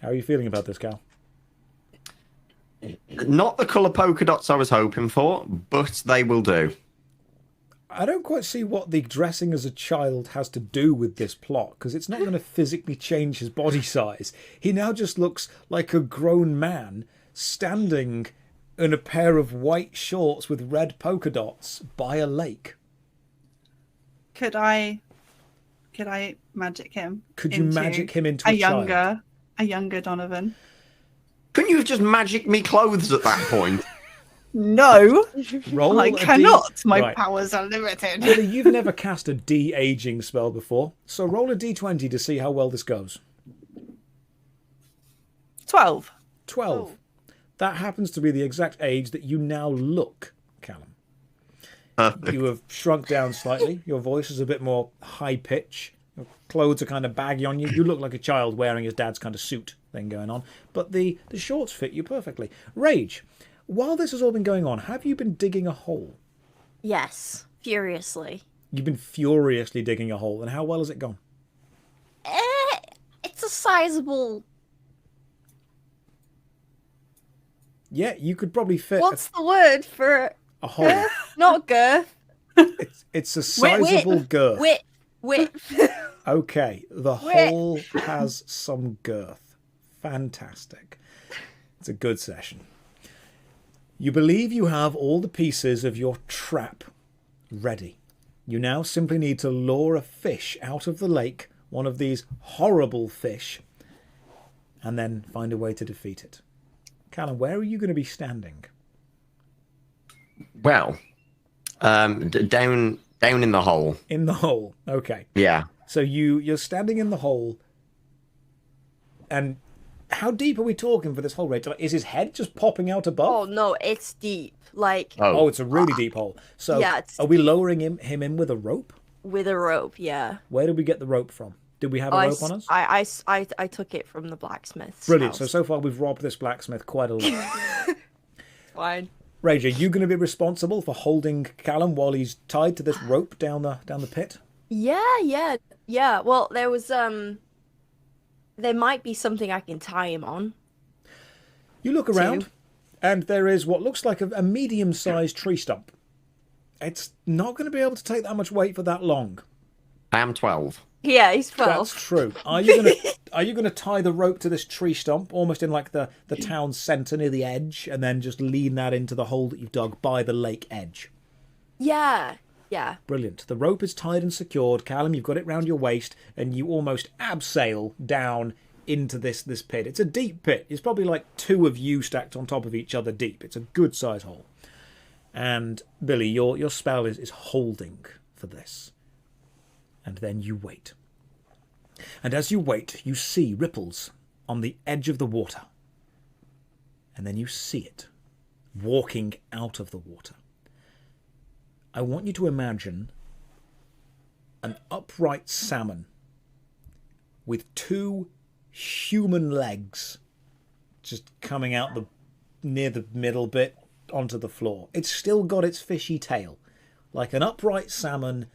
How are you feeling about this, Cal? Not the colour polka dots I was hoping for, but they will do. I don't quite see what the dressing as a child has to do with this plot, because it's not going to physically change his body size. He now just looks like a grown man standing in a pair of white shorts with red polka dots by a lake. Could I magic him? Could you magic him into a child? A younger Donovan? Couldn't you have just magicked me clothes at that point? No, Roll I a cannot. D... My Right. powers are limited. Billy, you've never cast a de-aging spell before, so roll a d20 to see how well this goes. 12. 12. That happens to be the exact age that you now look, Callum. Perfect. You have shrunk down slightly. Your voice is a bit more high pitch. Your clothes are kind of baggy on you. You look like a child wearing his dad's kind of suit thing going on. But the shorts fit you perfectly. Rage, while this has all been going on, have you been digging a hole? Yes, furiously. You've been furiously digging a hole. And how well has it gone? It's a sizable... Yeah, you could probably fit What's the word for... a hole. Not girth. It's a sizable girth. Width. Okay, the hole has some girth. Fantastic. It's a good session. You believe you have all the pieces of your trap ready. You now simply need to lure a fish out of the lake, one of these horrible fish, and then find a way to defeat it. Callum, where are you going to be standing? Well, down in the hole. In the hole. Okay. Yeah. So you're standing in the hole, and how deep are we talking for this hole, Rachel? Is his head just popping out above? Oh, no, it's deep. Like... Oh, it's a really deep hole. So yeah, it's are we deep. lowering him in with a rope? With a rope, yeah. Where did we get the rope from? Did we have a rope on us? I took it from the blacksmith's Brilliant. house. So far we've robbed this blacksmith quite a lot. Fine. Rage, are you going to be responsible for holding Callum while he's tied to this rope down the pit? Yeah. Well, there was there might be something I can tie him on. You look around, and there is what looks like a medium-sized tree stump. It's not going to be able to take that much weight for that long. I am 12. Yeah, he's 12. That's true. Are you gonna tie the rope to this tree stump, almost in like the town centre near the edge, and then just lean that into the hole that you've dug by the lake edge? Yeah. Brilliant. The rope is tied and secured. Callum, you've got it round your waist, and you almost abseil down into this pit. It's a deep pit. It's probably like two of you stacked on top of each other deep. It's a good size hole. And Billy, your spell is holding for this. And then you wait. And as you wait, you see ripples on the edge of the water. And then you see it walking out of the water. I want you to imagine an upright salmon with two human legs just coming out near the middle bit onto the floor. It's still got its fishy tail, like an upright salmon,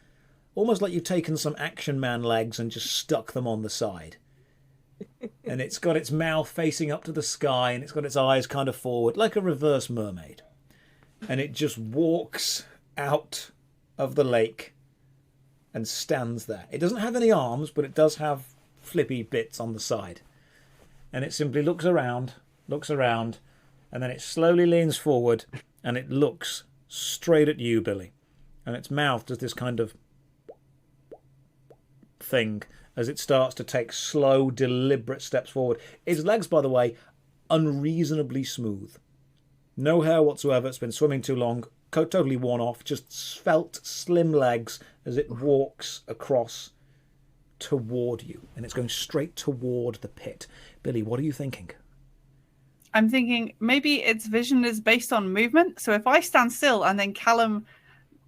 almost like you've taken some Action Man legs and just stuck them on the side. And it's got its mouth facing up to the sky, and it's got its eyes kind of forward, like a reverse mermaid. And it just walks out of the lake and stands there. It doesn't have any arms, but it does have flippy bits on the side. And it simply looks around, and then it slowly leans forward, and it looks straight at you, Billy. And its mouth does this kind of thing as it starts to take slow, deliberate steps forward. Its legs, by the way, unreasonably smooth. No hair whatsoever. It's been swimming too long. Totally worn off. Just svelte, slim legs as it walks across toward you. And it's going straight toward the pit. Billy, what are you thinking? I'm thinking maybe its vision is based on movement. So if I stand still and then Callum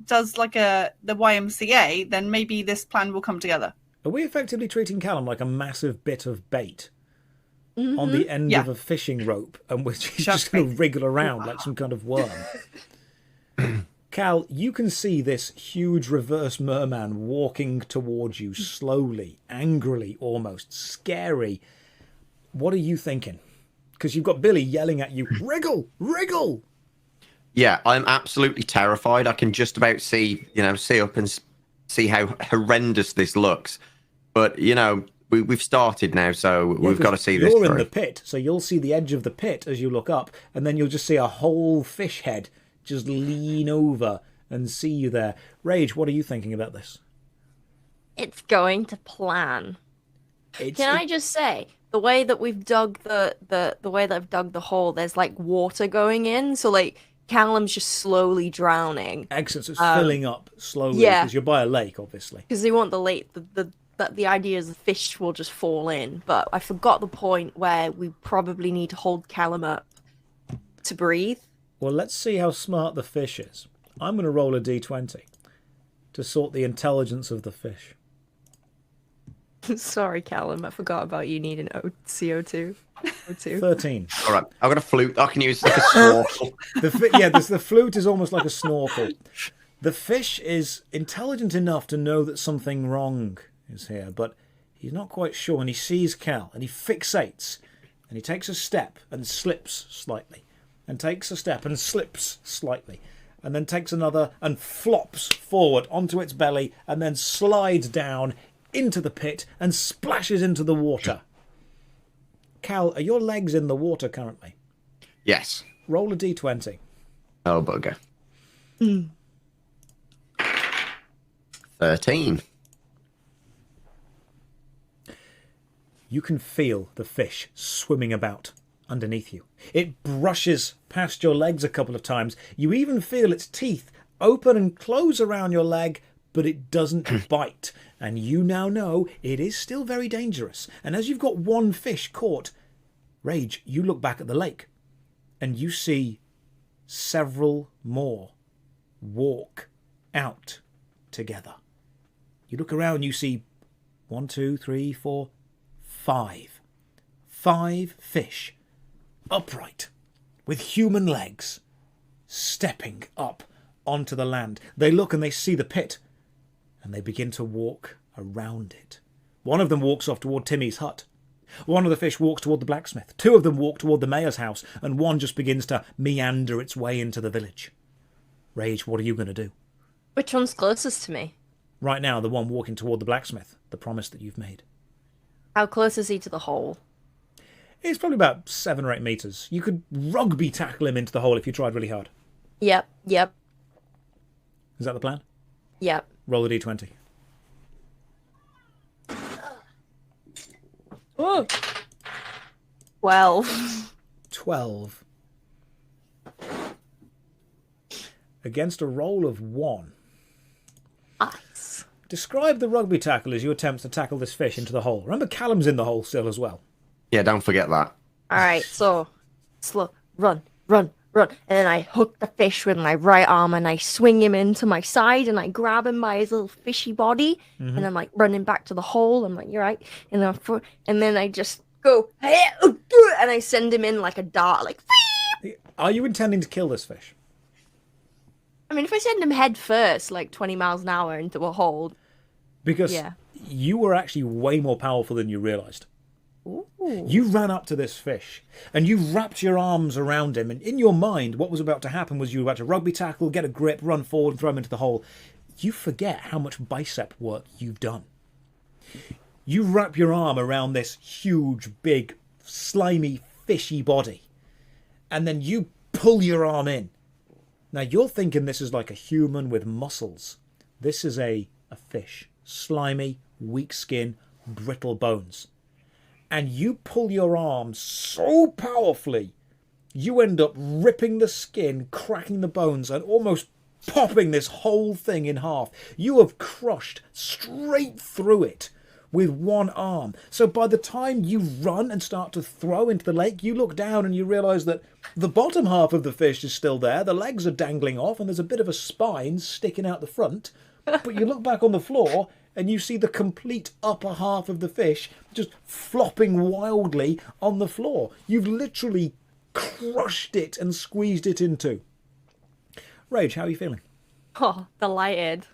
does like the YMCA, then maybe this plan will come together. Are we effectively treating Callum like a massive bit of bait on the end of a fishing rope, and which he's just going to wriggle around like some kind of worm? Cal, you can see this huge reverse merman walking towards you slowly, angrily almost, scary. What are you thinking? because you've got Billy yelling at you, wriggle, wriggle. Yeah, I'm absolutely terrified. I can just about see up and see how horrendous this looks. But, we've started now, so we've got to see this You're through. in the pit, so you'll see the edge of the pit as you look up, and then you'll just see a whole fish head just lean over and see you there. Rage, what are you thinking about this? It's going to plan. Can I just say, the way that we've dug the way that I've dug the hole, there's like water going in, so like Callum's just slowly drowning. Excellent. So it's filling up slowly because you're by a lake, obviously. Because they want the lake. The idea is the fish will just fall in, but I forgot the point where we probably need to hold Callum up to breathe. Well, let's see how smart the fish is. I'm going to roll a d20 to sort the intelligence of the fish. Sorry, Callum, I forgot about you needing CO2. 13. All right, I've got a flute. I can use like a snorkel. The flute is almost like a snorkel. The fish is intelligent enough to know that something wrong is here, but he's not quite sure, and he sees Cal, and he fixates, and he takes a step and slips slightly, and takes a step and slips slightly, and then takes another and flops forward onto its belly, and then slides down into the pit and splashes into the water. Cal, are your legs in the water currently? Yes. Roll a d20. Oh, bugger. 13. You can feel the fish swimming about underneath you. It brushes past your legs a couple of times. You even feel its teeth open and close around your leg, but it doesn't bite. And you now know it is still very dangerous. And as you've got one fish caught, Rage, you look back at the lake and you see several more walk out together. You look around, you see 1, 2, 3, 4, 5. 5 fish, upright, with human legs, stepping up onto the land. They look and they see the pit, and they begin to walk around it. One of them walks off toward Timmy's hut. One of the fish walks toward the blacksmith. 2 of them walk toward the mayor's house, and one just begins to meander its way into the village. Rage, what are you going to do? Which one's closest to me? Right now, the one walking toward the blacksmith, the promise that you've made. How close is he to the hole? It's probably about 7 or 8 meters. You could rugby tackle him into the hole if you tried really hard. Yep. Is that the plan? Yep. Roll a d20. Oh. 12. 12. Against a roll of 1. Nice. Describe the rugby tackle as you attempt to tackle this fish into the hole. Remember, Callum's in the hole still as well. Yeah, don't forget that. Alright, so slow, run. And then I hook the fish with my right arm and I swing him into my side and I grab him by his little fishy body and I'm like running back to the hole. I'm like, you're right. And then I just go and I send him in like a dart, like. Are you intending to kill this fish? I mean, if I send him head first, like 20 miles an hour into a hole. Because you were actually way more powerful than you realised. Ooh. You ran up to this fish and you wrapped your arms around him, and in your mind what was about to happen was you were about to rugby tackle, get a grip, run forward and throw him into the hole. You forget how much bicep work you've done. You wrap your arm around this huge, big, slimy, fishy body, and then you pull your arm in. Now you're thinking this is like a human with muscles. This is a fish. Slimy, weak skin, brittle bones. And you pull your arm so powerfully, you end up ripping the skin, cracking the bones, and almost popping this whole thing in half. You have crushed straight through it with one arm. So by the time you run and start to throw into the lake, you look down and you realise that the bottom half of the fish is still there, the legs are dangling off, and there's a bit of a spine sticking out the front. But you look back on the floor and you see the complete upper half of the fish just flopping wildly on the floor. You've literally crushed it and squeezed it in two. Rage, how are you feeling? Oh, delighted.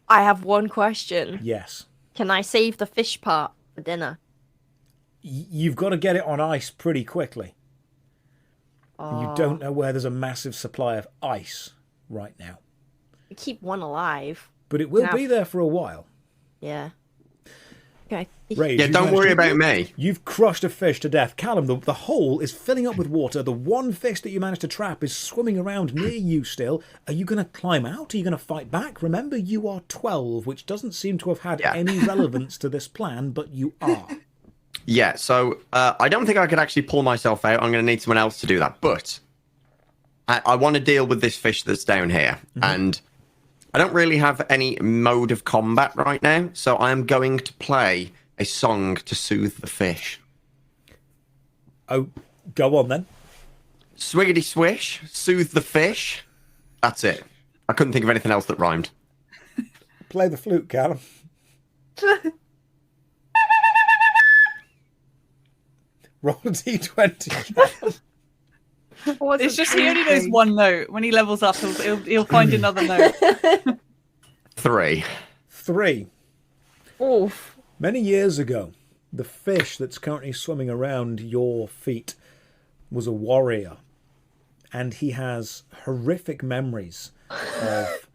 I have one question. Yes. Can I save the fish part for dinner? you've got to get it on ice pretty quickly. You don't know where there's a massive supply of ice right now. We keep one alive. But it will be there for a while. Yeah. Okay. Rage, Yeah, don't worry about me. You've crushed a fish to death. Callum, the hole is filling up with water. The one fish that you managed to trap is swimming around near you still. Are you going to climb out? Are you going to fight back? Remember, you are 12, which doesn't seem to have had any relevance to this plan, but you are. Yeah, so I don't think I could actually pull myself out. I'm going to need someone else to do that. But I want to deal with this fish that's down here. Mm-hmm. And I don't really have any mode of combat right now. So I am going to play a song to soothe the fish. Oh, go on then. Swiggity swish, soothe the fish. That's it. I couldn't think of anything else that rhymed. Play the flute, Callum. Roll a d20. It's just he only knows one note. When he levels up, he'll find another note. 3. 3. Oof. Many years ago, the fish that's currently swimming around your feet was a warrior. And he has horrific memories of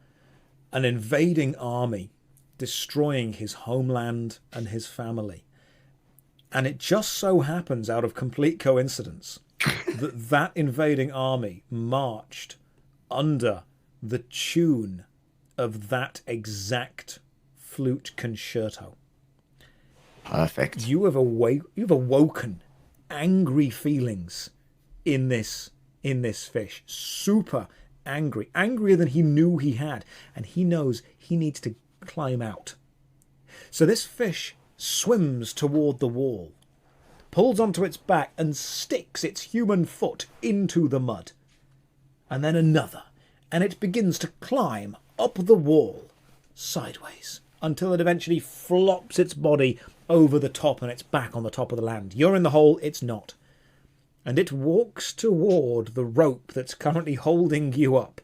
an invading army destroying his homeland and his family. And it just so happens, out of complete coincidence, that invading army marched under the tune of that exact flute concerto. Perfect. You've awoken angry feelings in this fish. Super angry. Angrier than he knew he had. And he knows he needs to climb out. So this fish swims toward the wall, pulls onto its back and sticks its human foot into the mud. And then another. And it begins to climb up the wall, sideways, until it eventually flops its body over the top and it's back on the top of the land. You're in the hole, it's not. And it walks toward the rope that's currently holding you up.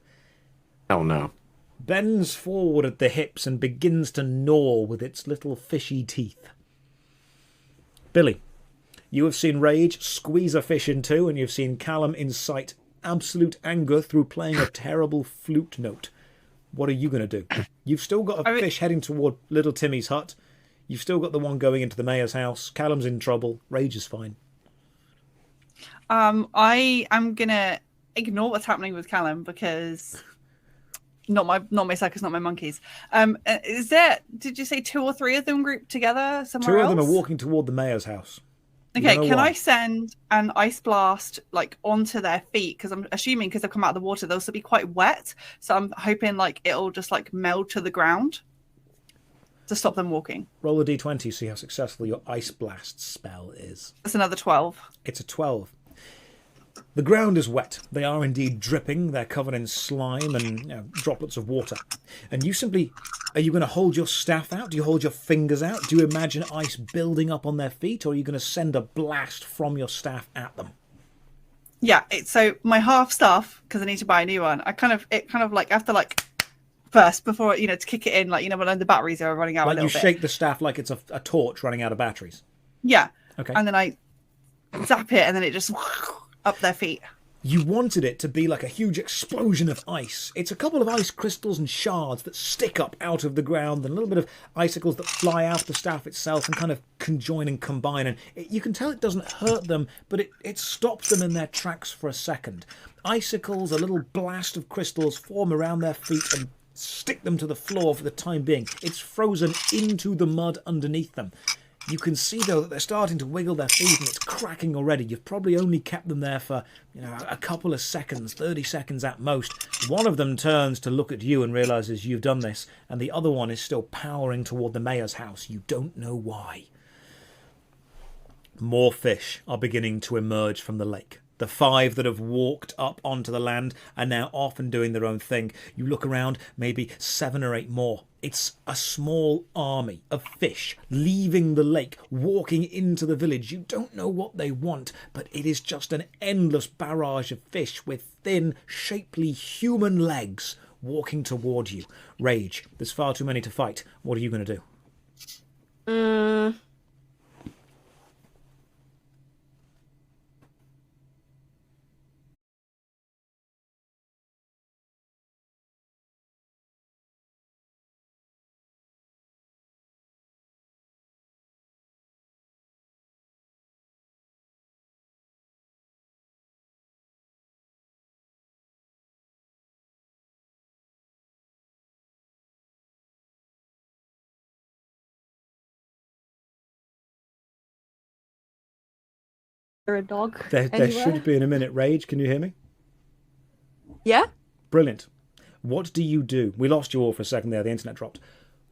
Oh no. Bends forward at the hips and begins to gnaw with its little fishy teeth. Billy, you have seen Rage squeeze a fish in two, and you've seen Callum incite absolute anger through playing a terrible flute note. What are you going to do? You've still got a fish heading toward little Timmy's hut. You've still got the one going into the mayor's house. Callum's in trouble. Rage is fine. I am going to ignore what's happening with Callum because... Not my circus, not my monkeys. Did you say 2 or 3 of them grouped together somewhere else? 2 of them are walking toward the mayor's house. Okay, can I send an ice blast onto their feet? Because I'm assuming because they've come out of the water, they'll still be quite wet. So I'm hoping it'll just meld to the ground to stop them walking. Roll a d20, see how successful your ice blast spell is. That's another 12. It's a 12. The ground is wet. They are indeed dripping. They're covered in slime and droplets of water. And you simply... Are you going to hold your staff out? Do you hold your fingers out? Do you imagine ice building up on their feet? Or are you going to send a blast from your staff at them? Yeah, so my half staff, because I need to buy a new one, I have to first, before, to kick it in, when the batteries are running out a little bit. You shake the staff like it's a torch running out of batteries? Yeah. Okay. And then I zap it and then it just... up their feet. You wanted it to be like a huge explosion of ice. It's a couple of ice crystals and shards that stick up out of the ground and a little bit of icicles that fly out of the staff itself and kind of conjoin and combine. And you can tell it doesn't hurt them, but it stops them in their tracks for a second. Icicles, a little blast of crystals form around their feet and stick them to the floor for the time being. It's frozen into the mud underneath them. You can see, though, that they're starting to wiggle their feet and it's cracking already. You've probably only kept them there for a couple of seconds, 30 seconds at most. One of them turns to look at you and realises you've done this, and the other one is still powering toward the mayor's house. You don't know why. More fish are beginning to emerge from the lake. The 5 that have walked up onto the land are now off and doing their own thing. You look around, maybe 7 or 8 more. It's a small army of fish leaving the lake, walking into the village. You don't know what they want, but it is just an endless barrage of fish with thin, shapely human legs walking toward you. Rage, there's far too many to fight. What are you going to do? there a dog There anywhere? should be in a minute. Rage, can you hear me? Yeah? Brilliant. What do you do? We lost you all for a second there. The internet dropped.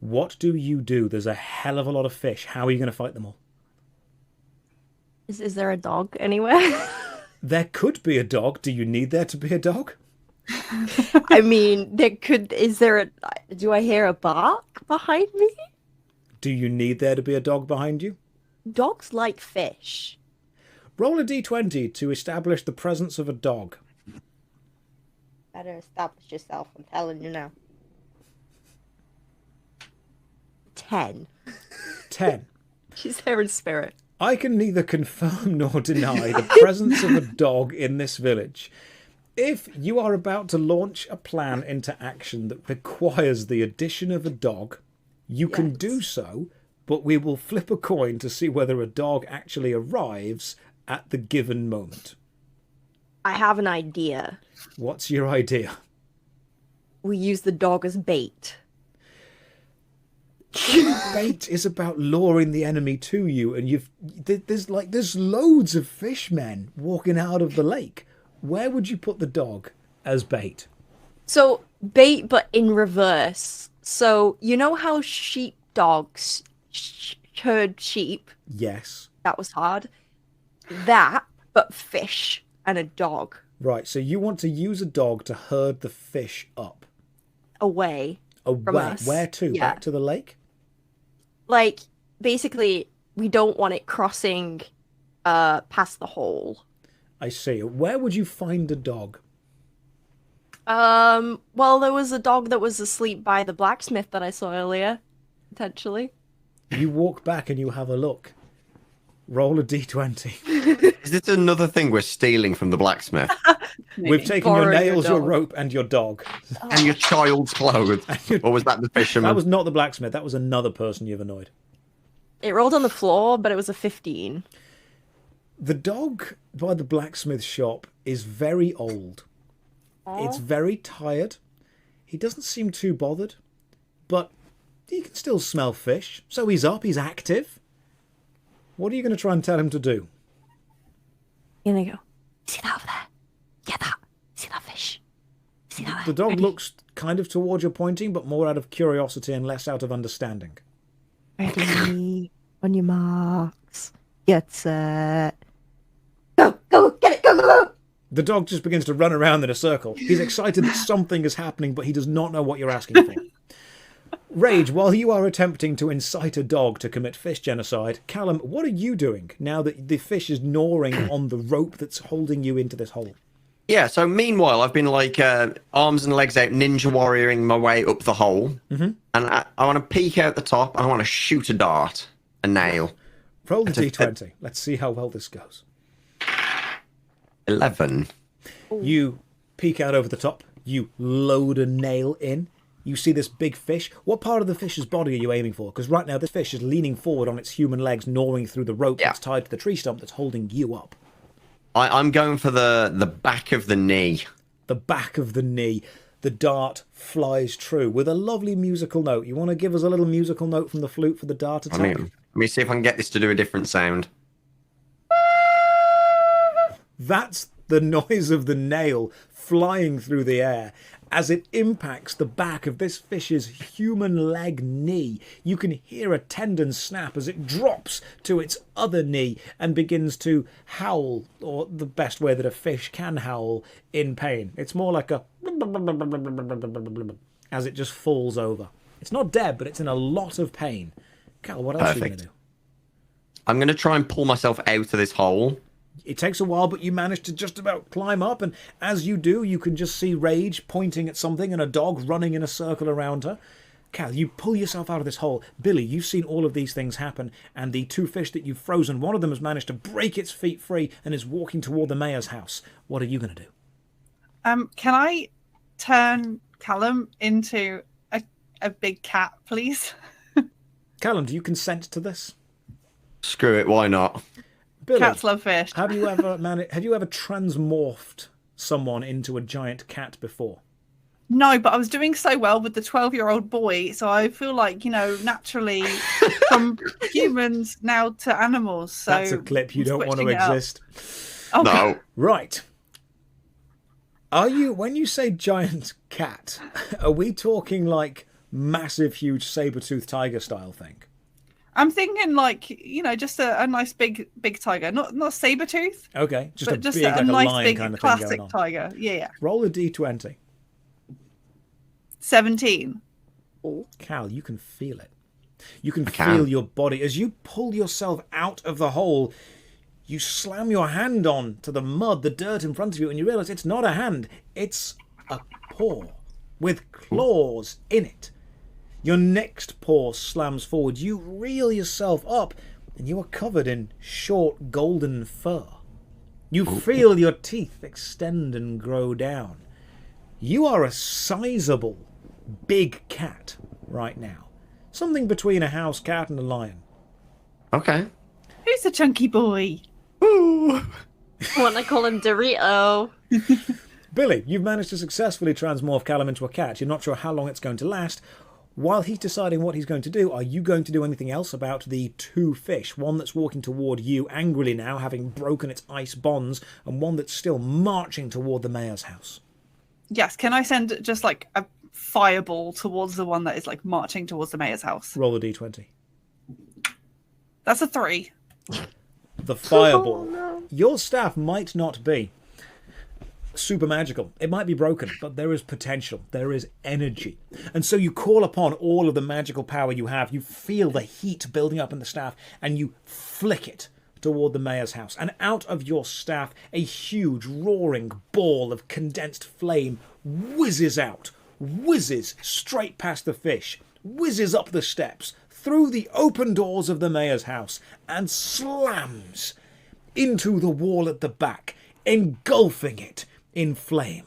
What do you do? There's a hell of a lot of fish. How are you going to fight them all? Is there a dog anywhere? There could be a dog. Do you need there to be a dog? I mean, do I hear a bark behind me? Do you need there to be a dog behind you? Dogs like fish. Roll a d20 to establish the presence of a dog. Better establish yourself, I'm telling you now. 10. 10. She's there in spirit. I can neither confirm nor deny the presence of a dog in this village. If you are about to launch a plan into action that requires the addition of a dog, you can do so, but we will flip a coin to see whether a dog actually arrives at the given moment. I have an idea. What's your idea? We use the dog as bait. Bait is about luring the enemy to you, and there's loads of fishmen walking out of the lake. Where would you put the dog as bait? So, bait, but in reverse. So, you know how sheepdogs herd sheep? Yes. That was hard. That, but fish and a dog. Right, so you want to use a dog to herd the fish up. Away. From us. Where to? Yeah. Back to the lake? Like, basically, we don't want it crossing past the hole. I see. Where would you find a dog? Well, there was a dog that was asleep by the blacksmith that I saw earlier, potentially. You walk back and you have a look. Roll a d20. Is this another thing we're stealing from the blacksmith? We've taken your Borrowing nails, your your dog. rope, and your dog. And your child's clothes? Or was that the fisherman? That was not the blacksmith. That was another person you've annoyed. It rolled on the floor, but it was a 15. The dog by the blacksmith shop is very old. It's very tired. He doesn't seem too bothered, but he can still smell fish. So he's up, he's active. What are you going to try and tell him to do? You're gonna go, see that over there? Get that. See that fish? See that? The dog Ready? looks kind of towards your pointing, but more out of curiosity and less out of understanding. Ready. On your marks. Get set. Go! Go! Get it! Go! Go! Go! The dog just begins to run around in a circle. He's excited that something is happening, but he does not know what you're asking for. Rage, while you are attempting to incite a dog to commit fish genocide, Callum, what are you doing now that the fish is gnawing on the rope that's holding you into this hole? Yeah, so meanwhile, I've been like arms and legs out, ninja warrioring my way up the hole. Mm-hmm. And I want to peek out the top, and I want to shoot a dart, a nail. Roll the d20. Let's see how well this goes. 11. You peek out over the top. You load a nail in. You see this big fish. What part of the fish's body are you aiming for? Because right now this fish is leaning forward on its human legs, gnawing through the rope that's tied to the tree stump that's holding you up. I'm going for the back of the knee. The back of the knee. The dart flies true with a lovely musical note. You want to give us a little musical note from the flute for the dart attack? Let me see if I can get this to do a different sound. That's the noise of the nail flying through the air as it impacts the back of this fish's human leg knee. You can hear a tendon snap as it drops to its other knee and begins to howl, or the best way that a fish can howl, in pain. It's more like a as it just falls over. It's not dead, but it's in a lot of pain. Cal, what else are you going to do? I'm going to try and pull myself out of this hole. It takes a while, but you manage to just about climb up, and as you do, you can just see Rage pointing at something and a dog running in a circle around her. Cal, you pull yourself out of this hole. Billy, you've seen all of these things happen, and the two fish that you've frozen, one of them has managed to break its feet free and is walking toward the mayor's house. What are you going to do? Can I turn Callum into a big cat, please? Callum, do you consent to this? Screw it, why not? Billy, Cats love fish. have you ever transmorphed someone into a giant cat before? No, but I was doing so well with the 12-year-old boy, so I feel like, naturally from humans now to animals. So That's a clip you I'm don't want to switching it up. exist. Oh, No. Right. When you say giant cat, are we talking like massive, huge saber-toothed tiger style thing? I'm thinking like, just a nice big tiger, not saber tooth, Okay, just but a just big, like a nice lion big kind of thing classic going on. tiger. Yeah. Roll a d20. 17. Cal, you can feel it. You can can. feel your body. As you pull yourself out of the hole, you slam your hand on to the mud, the dirt in front of you, and you realise it's not a hand, it's a paw with claws in it. Your next paw slams forward. You reel yourself up, and you are covered in short golden fur. You feel your teeth extend and grow down. You are a sizable, big cat right now. Something between a house cat and a lion. Okay. Who's the chunky boy? Ooh. I want to call him Dorito. Billy, you've managed to successfully transmorph Callum into a cat. You're not sure how long it's going to last. While he's deciding what he's going to do, are you going to do anything else about the two fish? One that's walking toward you angrily now, having broken its ice bonds, and one that's still marching toward the mayor's house. Yes, can I send just like a fireball towards the one that is like marching towards the mayor's house? Roll a d20. That's a 3. The fireball. Oh, no. Your staff might not be super magical. It might be broken, but there is potential. There is energy. And so you call upon all of the magical power you have. You feel the heat building up in the staff, and you flick it toward the mayor's house. And out of your staff, a huge roaring ball of condensed flame whizzes out, whizzes straight past the fish, whizzes up the steps, through the open doors of the mayor's house, and slams into the wall at the back, engulfing it in flame.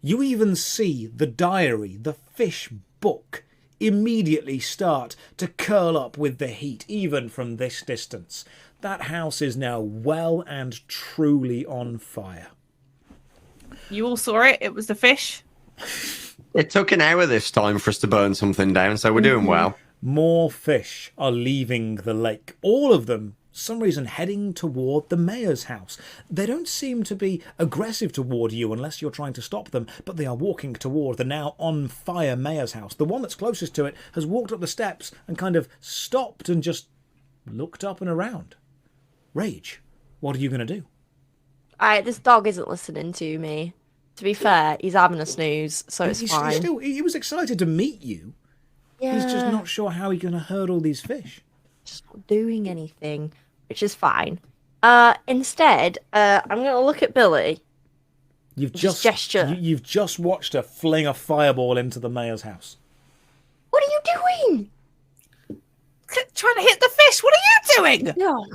You even see the diary, the fish book, immediately start to curl up with the heat, even from this distance. That house is now well and truly on fire. You all saw it. It was the fish. It took an hour this time for us to burn something down, so we're doing well. More fish are leaving the lake. All of them, for some reason, heading toward the mayor's house. They don't seem to be aggressive toward you unless you're trying to stop them, but they are walking toward the now on fire mayor's house. The one that's closest to it has walked up the steps and kind of stopped and just looked up and around. Rage, what are you going to do? This dog isn't listening to me. To be fair, he's having a snooze, so it's fine. He was excited to meet you. Yeah, He's just not sure how he's going to herd all these fish. just not doing anything, which is fine. Instead, I'm going to look at Billy. You've Just just gesture. You've just watched her fling a fireball into the mayor's house. What are you doing? Trying to hit the fish. What are you doing? No.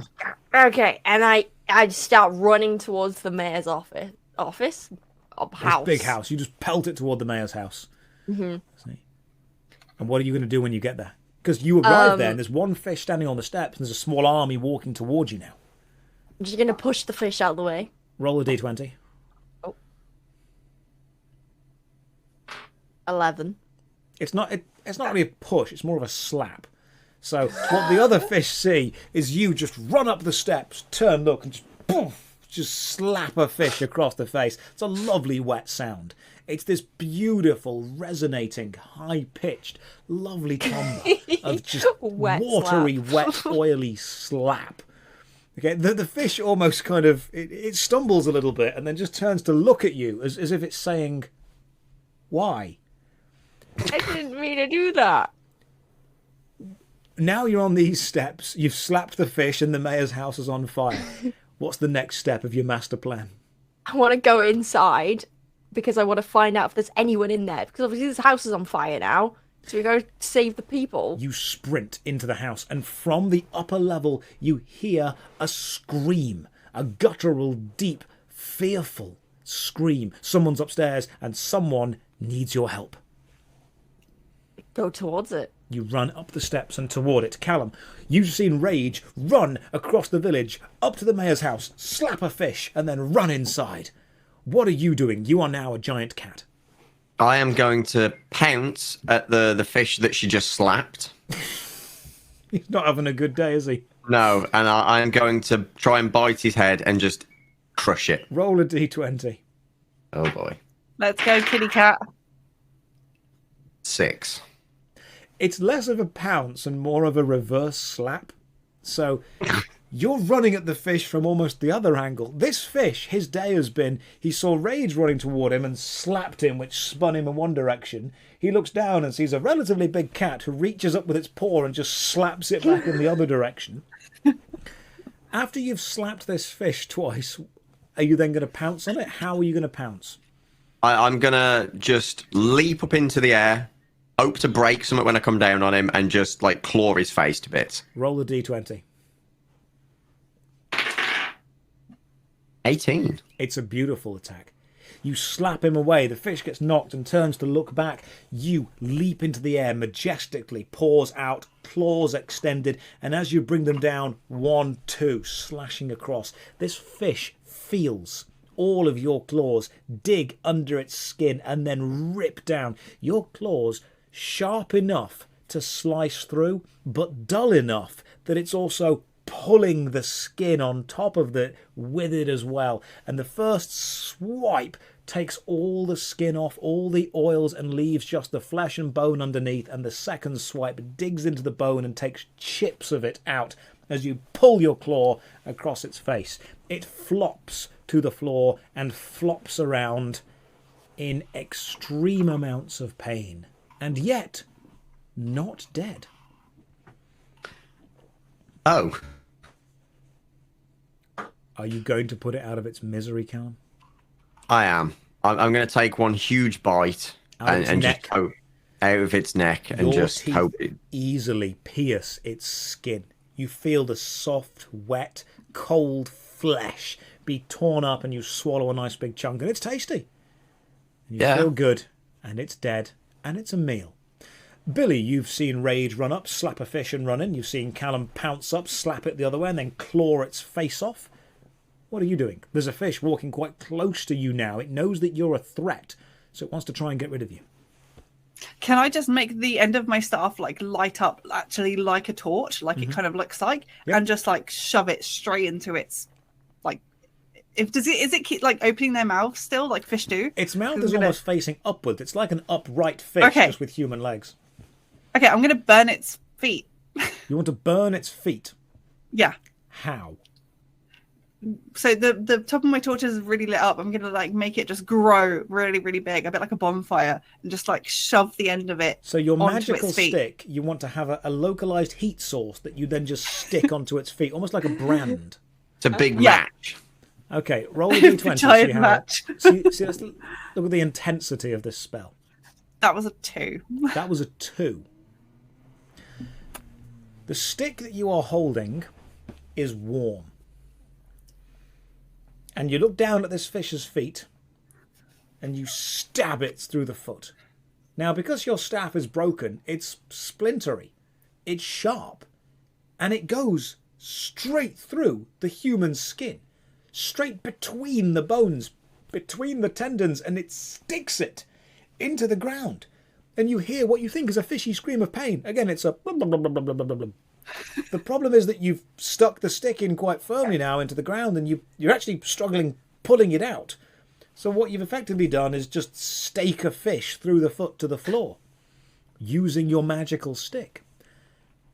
Okay, and I start running towards the mayor's office. This House. big house. You just pelt it toward the mayor's house. Mm-hmm. See? And what are you going to do when you get there? Because you arrive there and there's one fish standing on the steps and there's a small army walking towards you now. I'm just going to push the fish out of the way. Roll a d20. 11. It's not really a push, it's more of a slap. So what the other fish see is you just run up the steps, turn, look, and just poof, just slap a fish across the face. It's a lovely wet sound. It's this beautiful, resonating, high-pitched, lovely combo of just Wet watery, slap. wet, oily slap. Okay, the fish almost kind of it stumbles a little bit and then just turns to look at you as if it's saying, "Why?" I didn't mean to do that. Now you're on these steps. You've slapped the fish and the mayor's house is on fire. What's the next step of your master plan? I want to go inside because I want to find out if there's anyone in there. Because obviously this house is on fire now. So we go save the people. You sprint into the house, and from the upper level, you hear a scream. A guttural, deep, fearful scream. Someone's upstairs, and someone needs your help. Go towards it. You run up the steps and toward it. Callum, you've seen Rage run across the village, up to the mayor's house, slap a fish, and then run inside. What are you doing? You are now a giant cat. I am going to pounce at the fish that she just slapped. He's not having a good day, is he? No, and I am going to try and bite his head and just crush it. Roll a d20. Oh boy. Let's go, kitty cat. 6. It's less of a pounce and more of a reverse slap. So you're running at the fish from almost the other angle. This fish, his day has been, he saw Rage running toward him and slapped him, which spun him in one direction. He looks down and sees a relatively big cat who reaches up with its paw and just slaps it back in the other direction. After you've slapped this fish twice, are you then going to pounce on it? How are you going to pounce? I'm going to just leap up into the air, hope to break something when I come down on him, and just, like, claw his face to bits. Roll a d20. 18. It's a beautiful attack. You slap him away, the fish gets knocked and turns to look back. You leap into the air majestically, paws out, claws extended, and as you bring them down, 1, 2, slashing across, this fish feels all of your claws dig under its skin and then rip down. Your claws sharp enough to slice through, but dull enough that it's also pulling the skin on top of it with it as well. And the first swipe takes all the skin off, all the oils, and leaves just the flesh and bone underneath. And the second swipe digs into the bone and takes chips of it out as you pull your claw across its face. It flops to the floor and flops around in extreme amounts of pain. And yet, not dead. Oh. Are you going to put it out of its misery, Callum? I am. I'm going to take one huge bite and just hope out of its neck and Your just teeth hope it... easily pierce its skin. You feel the soft, wet, cold flesh be torn up and you swallow a nice big chunk and it's tasty. And you feel good and it's dead and it's a meal. Billy, you've seen Rage run up, slap a fish and run in. You've seen Callum pounce up, slap it the other way and then claw its face off. What are you doing? There's a fish walking quite close to you now. It knows that you're a threat, so it wants to try and get rid of you. Can I just make the end of my staff like light up actually like a torch, like it kind of looks like, and just like shove it straight into its like? Is it keep like opening their mouth still like fish do? Its mouth is almost facing upwards. It's like an upright fish, just with human legs. Okay, I'm gonna burn its feet. You want to burn its feet? Yeah. How? So the top of my torch is really lit up. I'm gonna like make it just grow really, really big, a bit like a bonfire, and just like shove the end of it. So your onto magical its feet. stick, you want to have a localized heat source that you then just stick onto its feet, almost like a brand. It's a big match. Okay, roll a d20. Giant match. See, let's look at the intensity of this spell. That was a 2. That was a 2. The stick that you are holding is warm. And you look down at this fish's feet and you stab it through the foot. Now, because your staff is broken, it's splintery, it's sharp, and it goes straight through the human skin, straight between the bones, between the tendons, and it sticks it into the ground. And you hear what you think is a fishy scream of pain. Again, it's a blah, blah, blah, blah, blah, blah, blah, blah. The problem is that you've stuck the stick in quite firmly now into the ground and you're actually struggling pulling it out. So what you've effectively done is just stake a fish through the foot to the floor using your magical stick.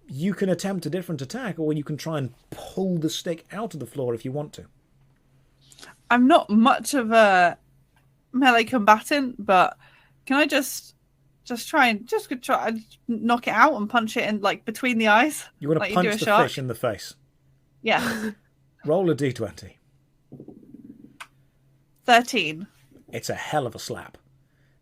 You can attempt a different attack or you can try and pull the stick out of the floor if you want to. I'm not much of a melee combatant, but can I just try and knock it out and punch it in like between the eyes? You want to like punch you do the shark? fish in the face? Yeah. Roll a d20. 13. It's a hell of a slap.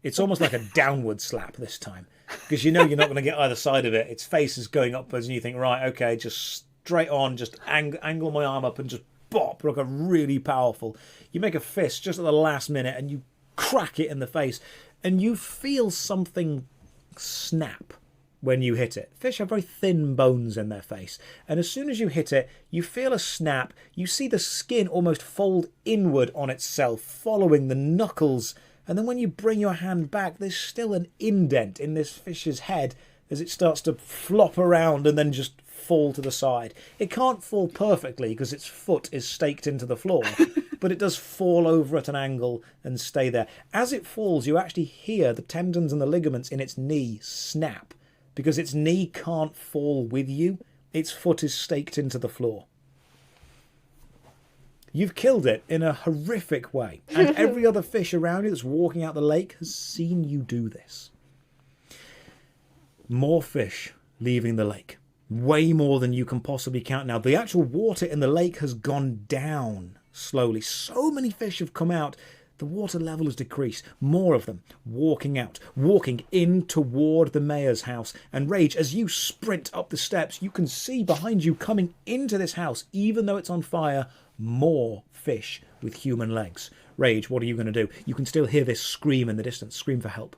It's almost like a downward slap this time. Because you know you're not going to get either side of it. Its face is going upwards and you think, right, okay, just straight on, just angle my arm up and just bop, like a really powerful. You make a fist just at the last minute and you crack it in the face and you feel something snap when you hit it. Fish have very thin bones in their face. And as soon as you hit it, you feel a snap. You see the skin almost fold inward on itself, following the knuckles And then when you bring your hand back, there's still an indent in this fish's head as it starts to flop around and then just fall to the side. It can't fall perfectly because its foot is staked into the floor, but it does fall over at an angle and stay there. As it falls, you actually hear the tendons and the ligaments in its knee snap because its knee can't fall with you. Its foot is staked into the floor. You've killed it in a horrific way, and every other fish around you that's walking out the lake has seen you do this. More fish leaving the lake. Way more than you can possibly count now. The actual water in the lake has gone down slowly. So many fish have come out. The water level has decreased. More of them walking out, walking in toward the mayor's house. And Rage, as you sprint up the steps, you can see behind you coming into this house, even though it's on fire, more fish with human legs. Rage, what are you going to do? You can still hear this scream in the distance. Scream for help.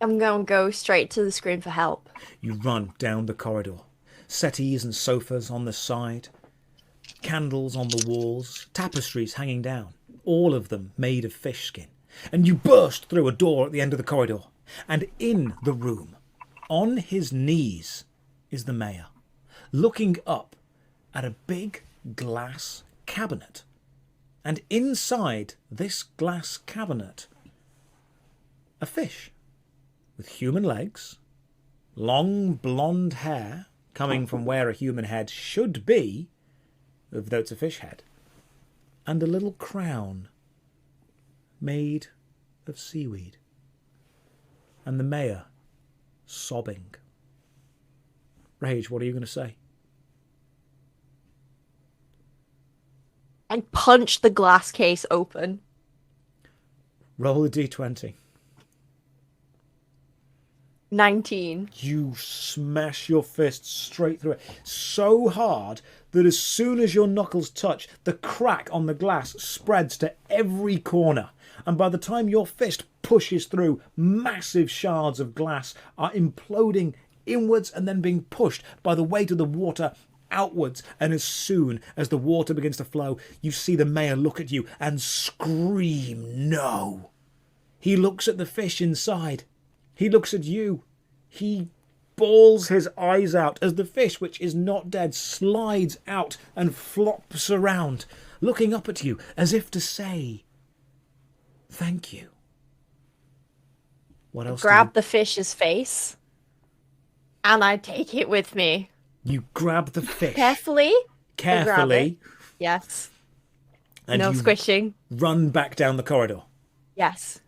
I'm going to go straight to the scream for help. You run down the corridor. Settees and sofas on the side. Candles on the walls. Tapestries hanging down. All of them made of fish skin. And you burst through a door at the end of the corridor. And in the room, on his knees, is the mayor, looking up at a big glass cabinet. And inside this glass cabinet, a fish with human legs, long blonde hair coming from where a human head should be, though it's a fish head, and a little crown made of seaweed. And the mayor sobbing. Rage, what are you going to say? And punch the glass case open. Roll a d20. 19. You smash your fist straight through it so hard that as soon as your knuckles touch, the crack on the glass spreads to every corner. And by the time your fist pushes through, massive shards of glass are imploding inwards and then being pushed by the weight of the water outwards. And as soon as the water begins to flow, you see the mayor look at you and scream, no. He looks at the fish inside. He looks at you. He bawls his eyes out as the fish, which is not dead, slides out and flops around, looking up at you as if to say, thank you. What else? Grab the fish's face, and I take it with me. You grab the fish. Carefully. Carefully. Yes. And no you squishing. Run back down the corridor. Yes.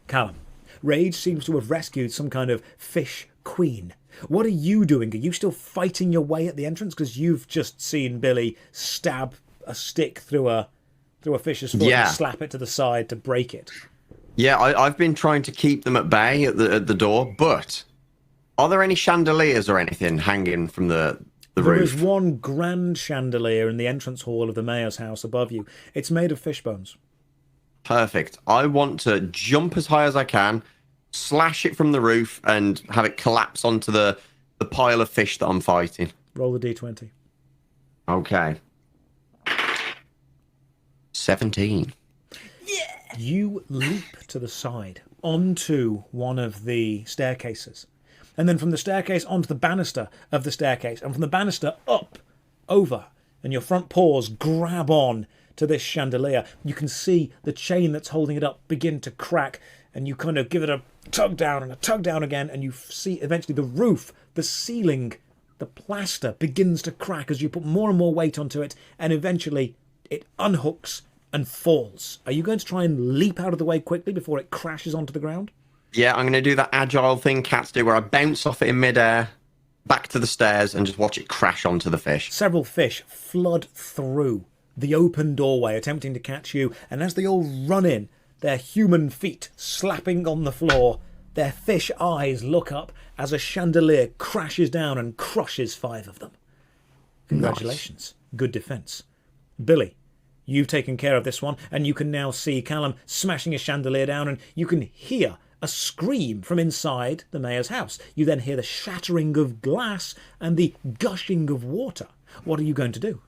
Callum, Rage seems to have rescued some kind of fish queen. What are you doing? Are you still fighting your way at the entrance? Because you've just seen Billy stab a stick through a fish's foot and slap it to the side to break it. Yeah, I've been trying to keep them at bay at the door, but are there any chandeliers or anything hanging from the roof? There is one grand chandelier in the entrance hall of the mayor's house above you. It's made of fish bones. Perfect. I want to jump as high as I can, slash it from the roof, and have it collapse onto the pile of fish that I'm fighting. Roll the d20. Okay. 17. Yeah! You leap to the side onto one of the staircases. And then from the staircase onto the banister of the staircase. And from the banister up, over. And your front paws grab on to this chandelier. You can see the chain that's holding it up begin to crack. And you kind of give it a tug down and a tug down again. And you see eventually the roof, the ceiling, the plaster begins to crack as you put more and more weight onto it. And eventually it unhooks and falls. Are you going to try and leap out of the way quickly before it crashes onto the ground? Yeah, I'm going to do that agile thing cats do where I bounce off it in midair, back to the stairs, and just watch it crash onto the fish. Several fish flood through the open doorway, attempting to catch you, and as they all run in, their human feet slapping on the floor, their fish eyes look up as a chandelier crashes down and crushes 5 of them. Congratulations. Nice. Good defence. Billy, you've taken care of this one, and you can now see Callum smashing a chandelier down, and you can hear a scream from inside the mayor's house. You then hear the shattering of glass and the gushing of water. What are you going to do?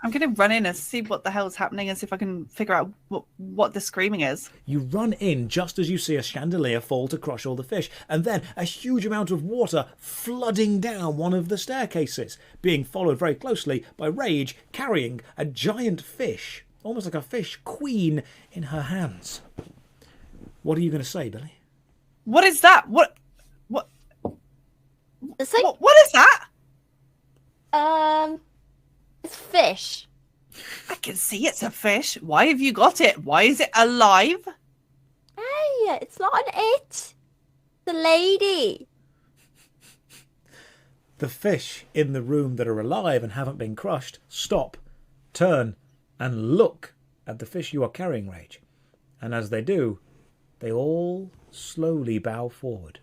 I'm going to run in and see what the hell's happening and see if I can figure out what the screaming is. You run in just as you see a chandelier fall to crush all the fish, and then a huge amount of water flooding down one of the staircases, being followed very closely by Rage carrying a giant fish, almost like a fish queen, in her hands. What are you going to say, Billy? What is that? What It's like, what is that? it's fish. I can see it's a fish. Why have you got it? Why is it alive? Hey, it's not an it. The lady. The fish in the room that are alive and haven't been crushed stop, turn, and look at the fish you are carrying, Rage. And as they do, they all slowly bow forward.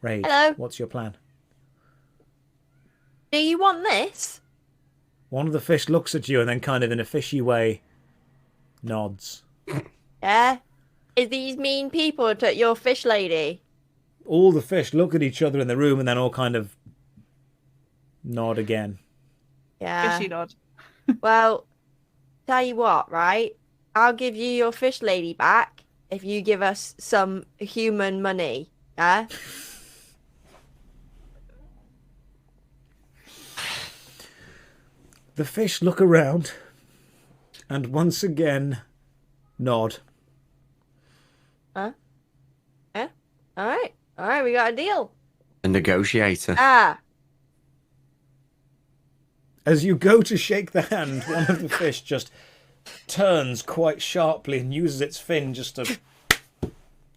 Rage, Hello. what's your plan? Do you want this? One of the fish looks at you and then kind of in a fishy way nods. Yeah. Is these mean people to your fish lady? All the fish look at each other in the room and then all kind of nod again. Yeah. Fishy nod. Well, tell you what, right? I'll give you your fish lady back if you give us some human money. Yeah? The fish look around and once again nod. Huh? Yeah? Alright. Alright, we got a deal. A negotiator. Ah. As you go to shake the hand, one of the fish just turns quite sharply and uses its fin just to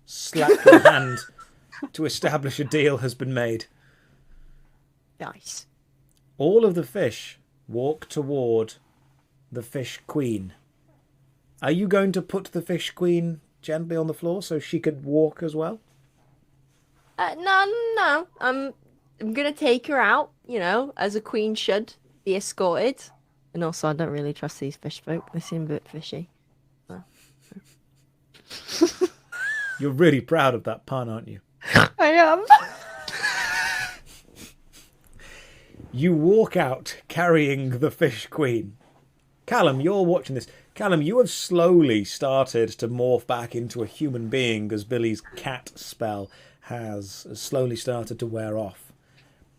slap your hand to establish a deal has been made. Nice. All of the fish walk toward the fish queen. Are you going to put the fish queen gently on the floor so she could walk as well? No. I'm gonna take her out, as a queen should be escorted. And also, I don't really trust these fish folk. They seem a bit fishy. You're really proud of that pun, aren't you? I am. You walk out carrying the fish queen. Callum, you're watching this. Callum, you have slowly started to morph back into a human being as Billy's cat spell has slowly started to wear off.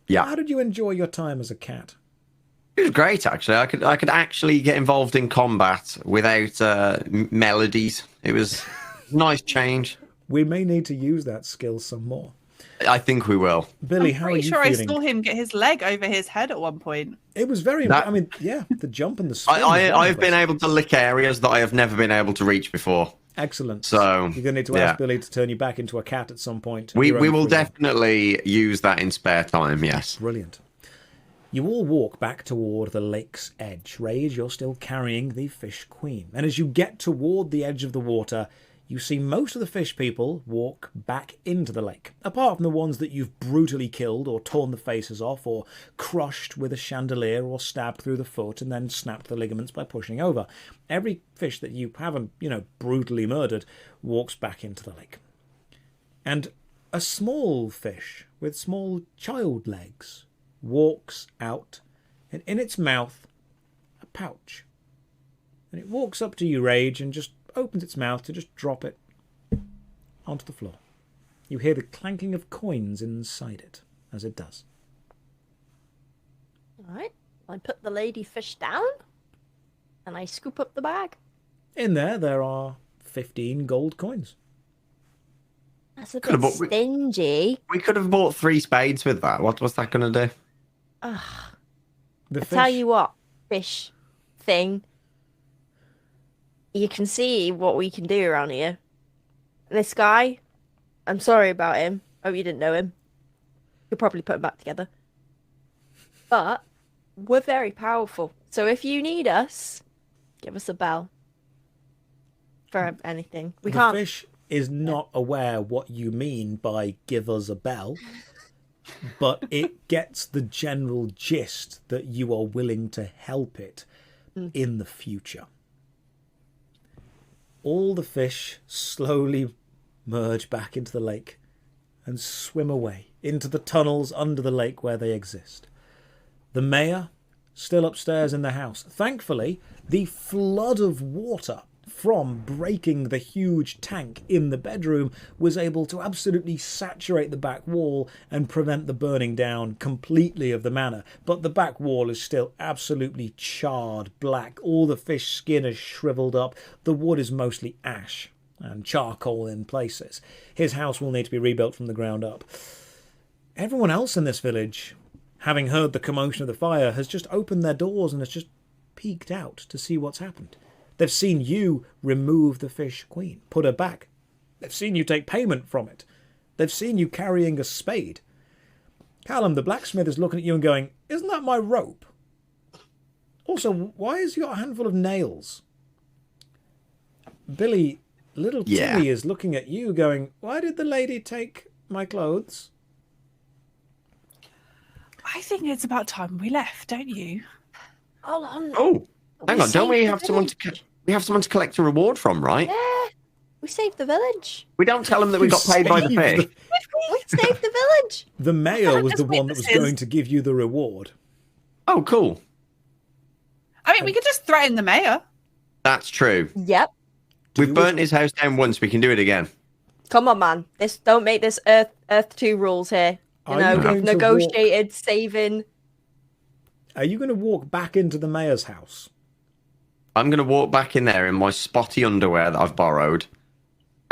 Yeah. How did you enjoy your time as a cat? It was great, actually. I could actually get involved in combat without melodies. It was a nice change. We may need to use that skill some more. I think we will. Billy, I'm how are pretty you sure feeling? I saw him get his leg over his head at one point. It was very... That- the jump and the spin. was I've been impressive. able to lick areas that I have never been able to reach before. Excellent. So, You're going to need to ask yeah. Billy to turn you back into a cat at some point. We Your own will free will. definitely use that in spare time, yes. Brilliant. You all walk back toward the lake's edge. Rage, you're still carrying the fish queen. And as you get toward the edge of the water, you see most of the fish people walk back into the lake. Apart from the ones that you've brutally killed or torn the faces off or crushed with a chandelier or stabbed through the foot and then snapped the ligaments by pushing over. Every fish that you haven't, brutally murdered walks back into the lake. And a small fish with small child legs walks out, and in its mouth, a pouch. And it walks up to you, Rage, and just opens its mouth to just drop it onto the floor. You hear the clanking of coins inside it as it does. Alright. I put the lady fish down. And I scoop up the bag. In there are 15 gold coins. That's a Could've bit bought- stingy. We could have bought 3 spades with that. What was that going to do? Ugh. The I fish, tell you what, fish thing. You can see what we can do around here. This guy, I'm sorry about him. Hope you didn't know him. You'll probably put him back together. But we're very powerful. So if you need us, give us a bell. For anything. We the can't. fish is not aware what you mean by give us a bell, but it gets the general gist that you are willing to help it in the future. All the fish slowly merge back into the lake and swim away into the tunnels under the lake where they exist. The mayor still upstairs in the house. Thankfully, the flood of water from breaking the huge tank in the bedroom was able to absolutely saturate the back wall and prevent the burning down completely of the manor. But the back wall is still absolutely charred black. All the fish skin is shriveled up. The wood is mostly ash and charcoal in places. His house will need to be rebuilt from the ground up. Everyone else in this village, having heard the commotion of the fire, has just opened their doors and has just peeked out to see what's happened. They've seen you remove the fish queen, put her back. They've seen you take payment from it. They've seen you carrying a spade. Callum, the blacksmith, is looking at you and going, "Isn't that my rope? Also, why has he got a handful of nails?" Billy, little Timmy is looking at you going, "Why did the lady take my clothes?" I think it's about time we left, don't you? Hold on. Oh, hang on. Don't we saved have the someone to village. we have someone to collect a reward from, right? Yeah, we saved the village. We don't tell them that we got paid by the fish. We saved the village. The mayor was the As one that was witnesses. going to give you the reward. Oh, cool. I mean, we could just threaten the mayor. That's true. Yep. We've burnt his house down once. We can do it again. Come on, man. Don't make this Earth 2 rules here. You Are know, you we've going to negotiated saving. Are you going to walk back into the mayor's house? I'm going to walk back in there in my spotty underwear that I've borrowed,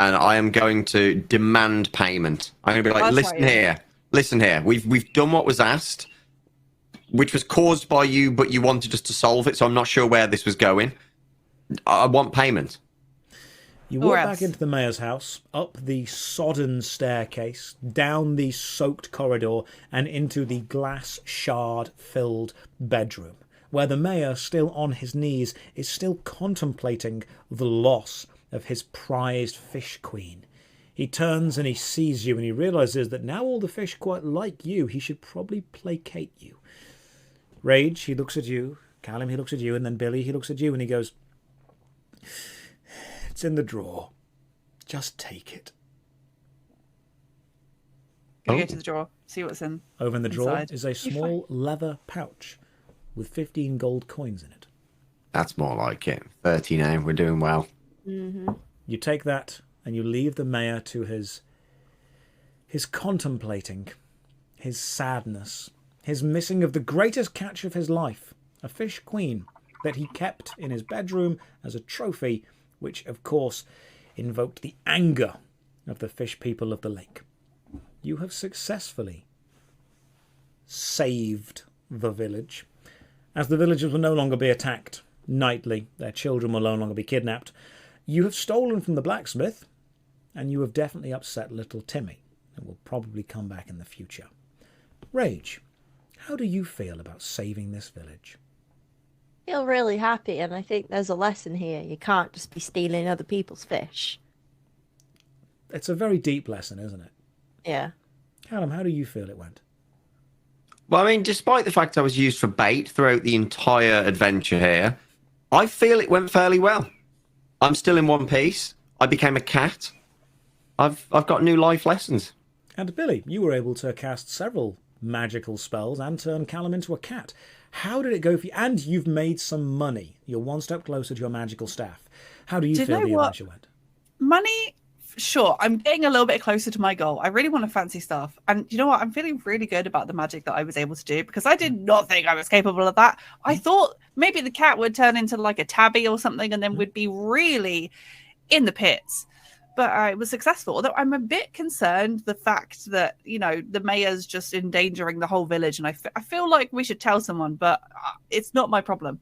and I am going to demand payment. I'm going to be like, That's right. listen here. We've done what was asked, which was caused by you, but you wanted us to solve it, so I'm not sure where this was going. I want payment. You Or walk else. back into the mayor's house, up the sodden staircase, down the soaked corridor, and into the glass shard-filled bedroom, where the mayor, still on his knees, is still contemplating the loss of his prized fish queen. He turns and he sees you, and he realises that now all the fish quite like you. He should probably placate you. Rage, he looks at you. Callum, he looks at you. And then Billy, he looks at you, and he goes, "It's in the drawer. Just take it." Gonna Oh. go to the drawer, see what's in. Over in the drawer Inside. is a small leather pouch with 15 gold coins in it. That's more like it. 30 now. We're doing well. You take that and you leave the mayor to his contemplating, his sadness, his missing of the greatest catch of his life, a fish queen that he kept in his bedroom as a trophy, which of course invoked the anger of the fish people of the lake. You have successfully saved the village, as the villagers will no longer be attacked nightly, their children will no longer be kidnapped. You have stolen from the blacksmith, and you have definitely upset little Timmy, and will probably come back in the future. Rage, how do you feel about saving this village? I feel really happy, and I think there's a lesson here. You can't just be stealing other people's fish. It's a very deep lesson, isn't it? Yeah. Callum, how do you feel it went? Well, I mean, despite the fact I was used for bait throughout the entire adventure here, I feel it went fairly well. I'm still in one piece. I became a cat. I've got new life lessons. And Billy, you were able to cast several magical spells and turn Callum into a cat. How did it go for you? And you've made some money. You're one step closer to your magical staff. How do you Do you feel know the what? adventure went? Money, sure. I'm getting a little bit closer to my goal. I really want to fancy stuff. And you know what? I'm feeling really good about the magic that I was able to do, because I did not think I was capable of that. I thought maybe the cat would turn into like a tabby or something, and then we'd be really in the pits. But I was successful. Although I'm a bit concerned the fact that, you know, the mayor's just endangering the whole village. And I feel like we should tell someone, but it's not my problem.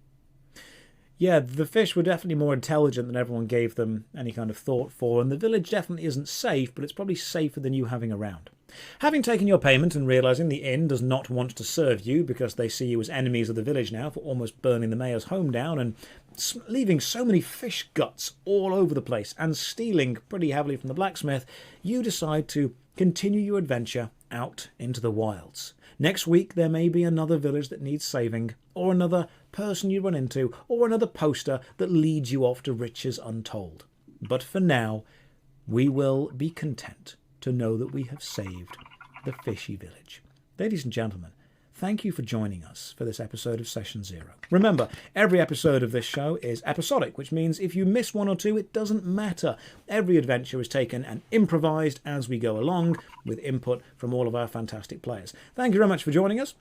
Yeah, the fish were definitely more intelligent than everyone gave them any kind of thought for, and the village definitely isn't safe, but it's probably safer than you having around. Having taken your payment and realising the inn does not want to serve you because they see you as enemies of the village now for almost burning the mayor's home down and leaving so many fish guts all over the place and stealing pretty heavily from the blacksmith, you decide to continue your adventure out into the wilds. Next week there may be another village that needs saving, or another person you run into, or another poster that leads you off to riches untold. But for now, we will be content to know that we have saved the fishy village. Ladies and gentlemen, thank you for joining us for this episode of Session Zero. Remember, every episode of this show is episodic, which means if you miss one or two, it doesn't matter. Every adventure is taken and improvised as we go along with input from all of our fantastic players. Thank you very much for joining us.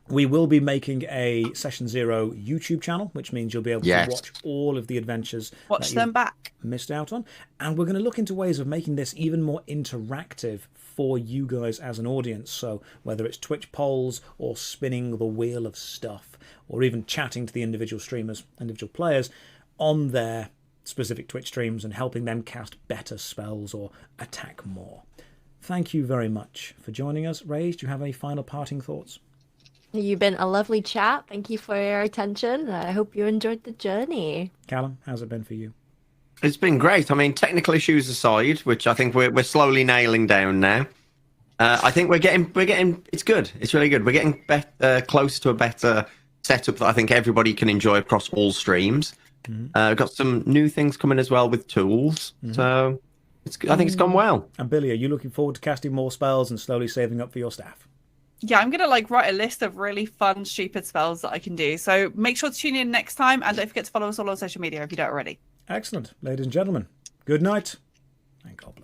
We will be making a Session Zero YouTube channel, which means you'll be able to watch all of the adventures Watch them back. Missed out on. And we're going to look into ways of making this even more interactive for you guys as an audience. So whether it's Twitch polls or spinning the wheel of stuff or even chatting to the individual streamers, individual players on their specific Twitch streams and helping them cast better spells or attack more. Thank you very much for joining us. Rage, do you have any final parting thoughts? You've been a lovely chat. Thank you for your attention. I hope you enjoyed the journey. Callum, how's it been for you? It's been great. I mean, technical issues aside, which I think we're slowly nailing down now. I think we're getting. It's good. It's really good. We're getting close to a better setup that I think everybody can enjoy across all streams. We've got some new things coming as well with tools. So I think it's gone well. And Billy, are you looking forward to casting more spells and slowly saving up for your staff? Yeah, I'm gonna write a list of really fun, stupid spells that I can do. So make sure to tune in next time, and don't forget to follow us all on social media if you don't already. Excellent, ladies and gentlemen. Good night, and God bless.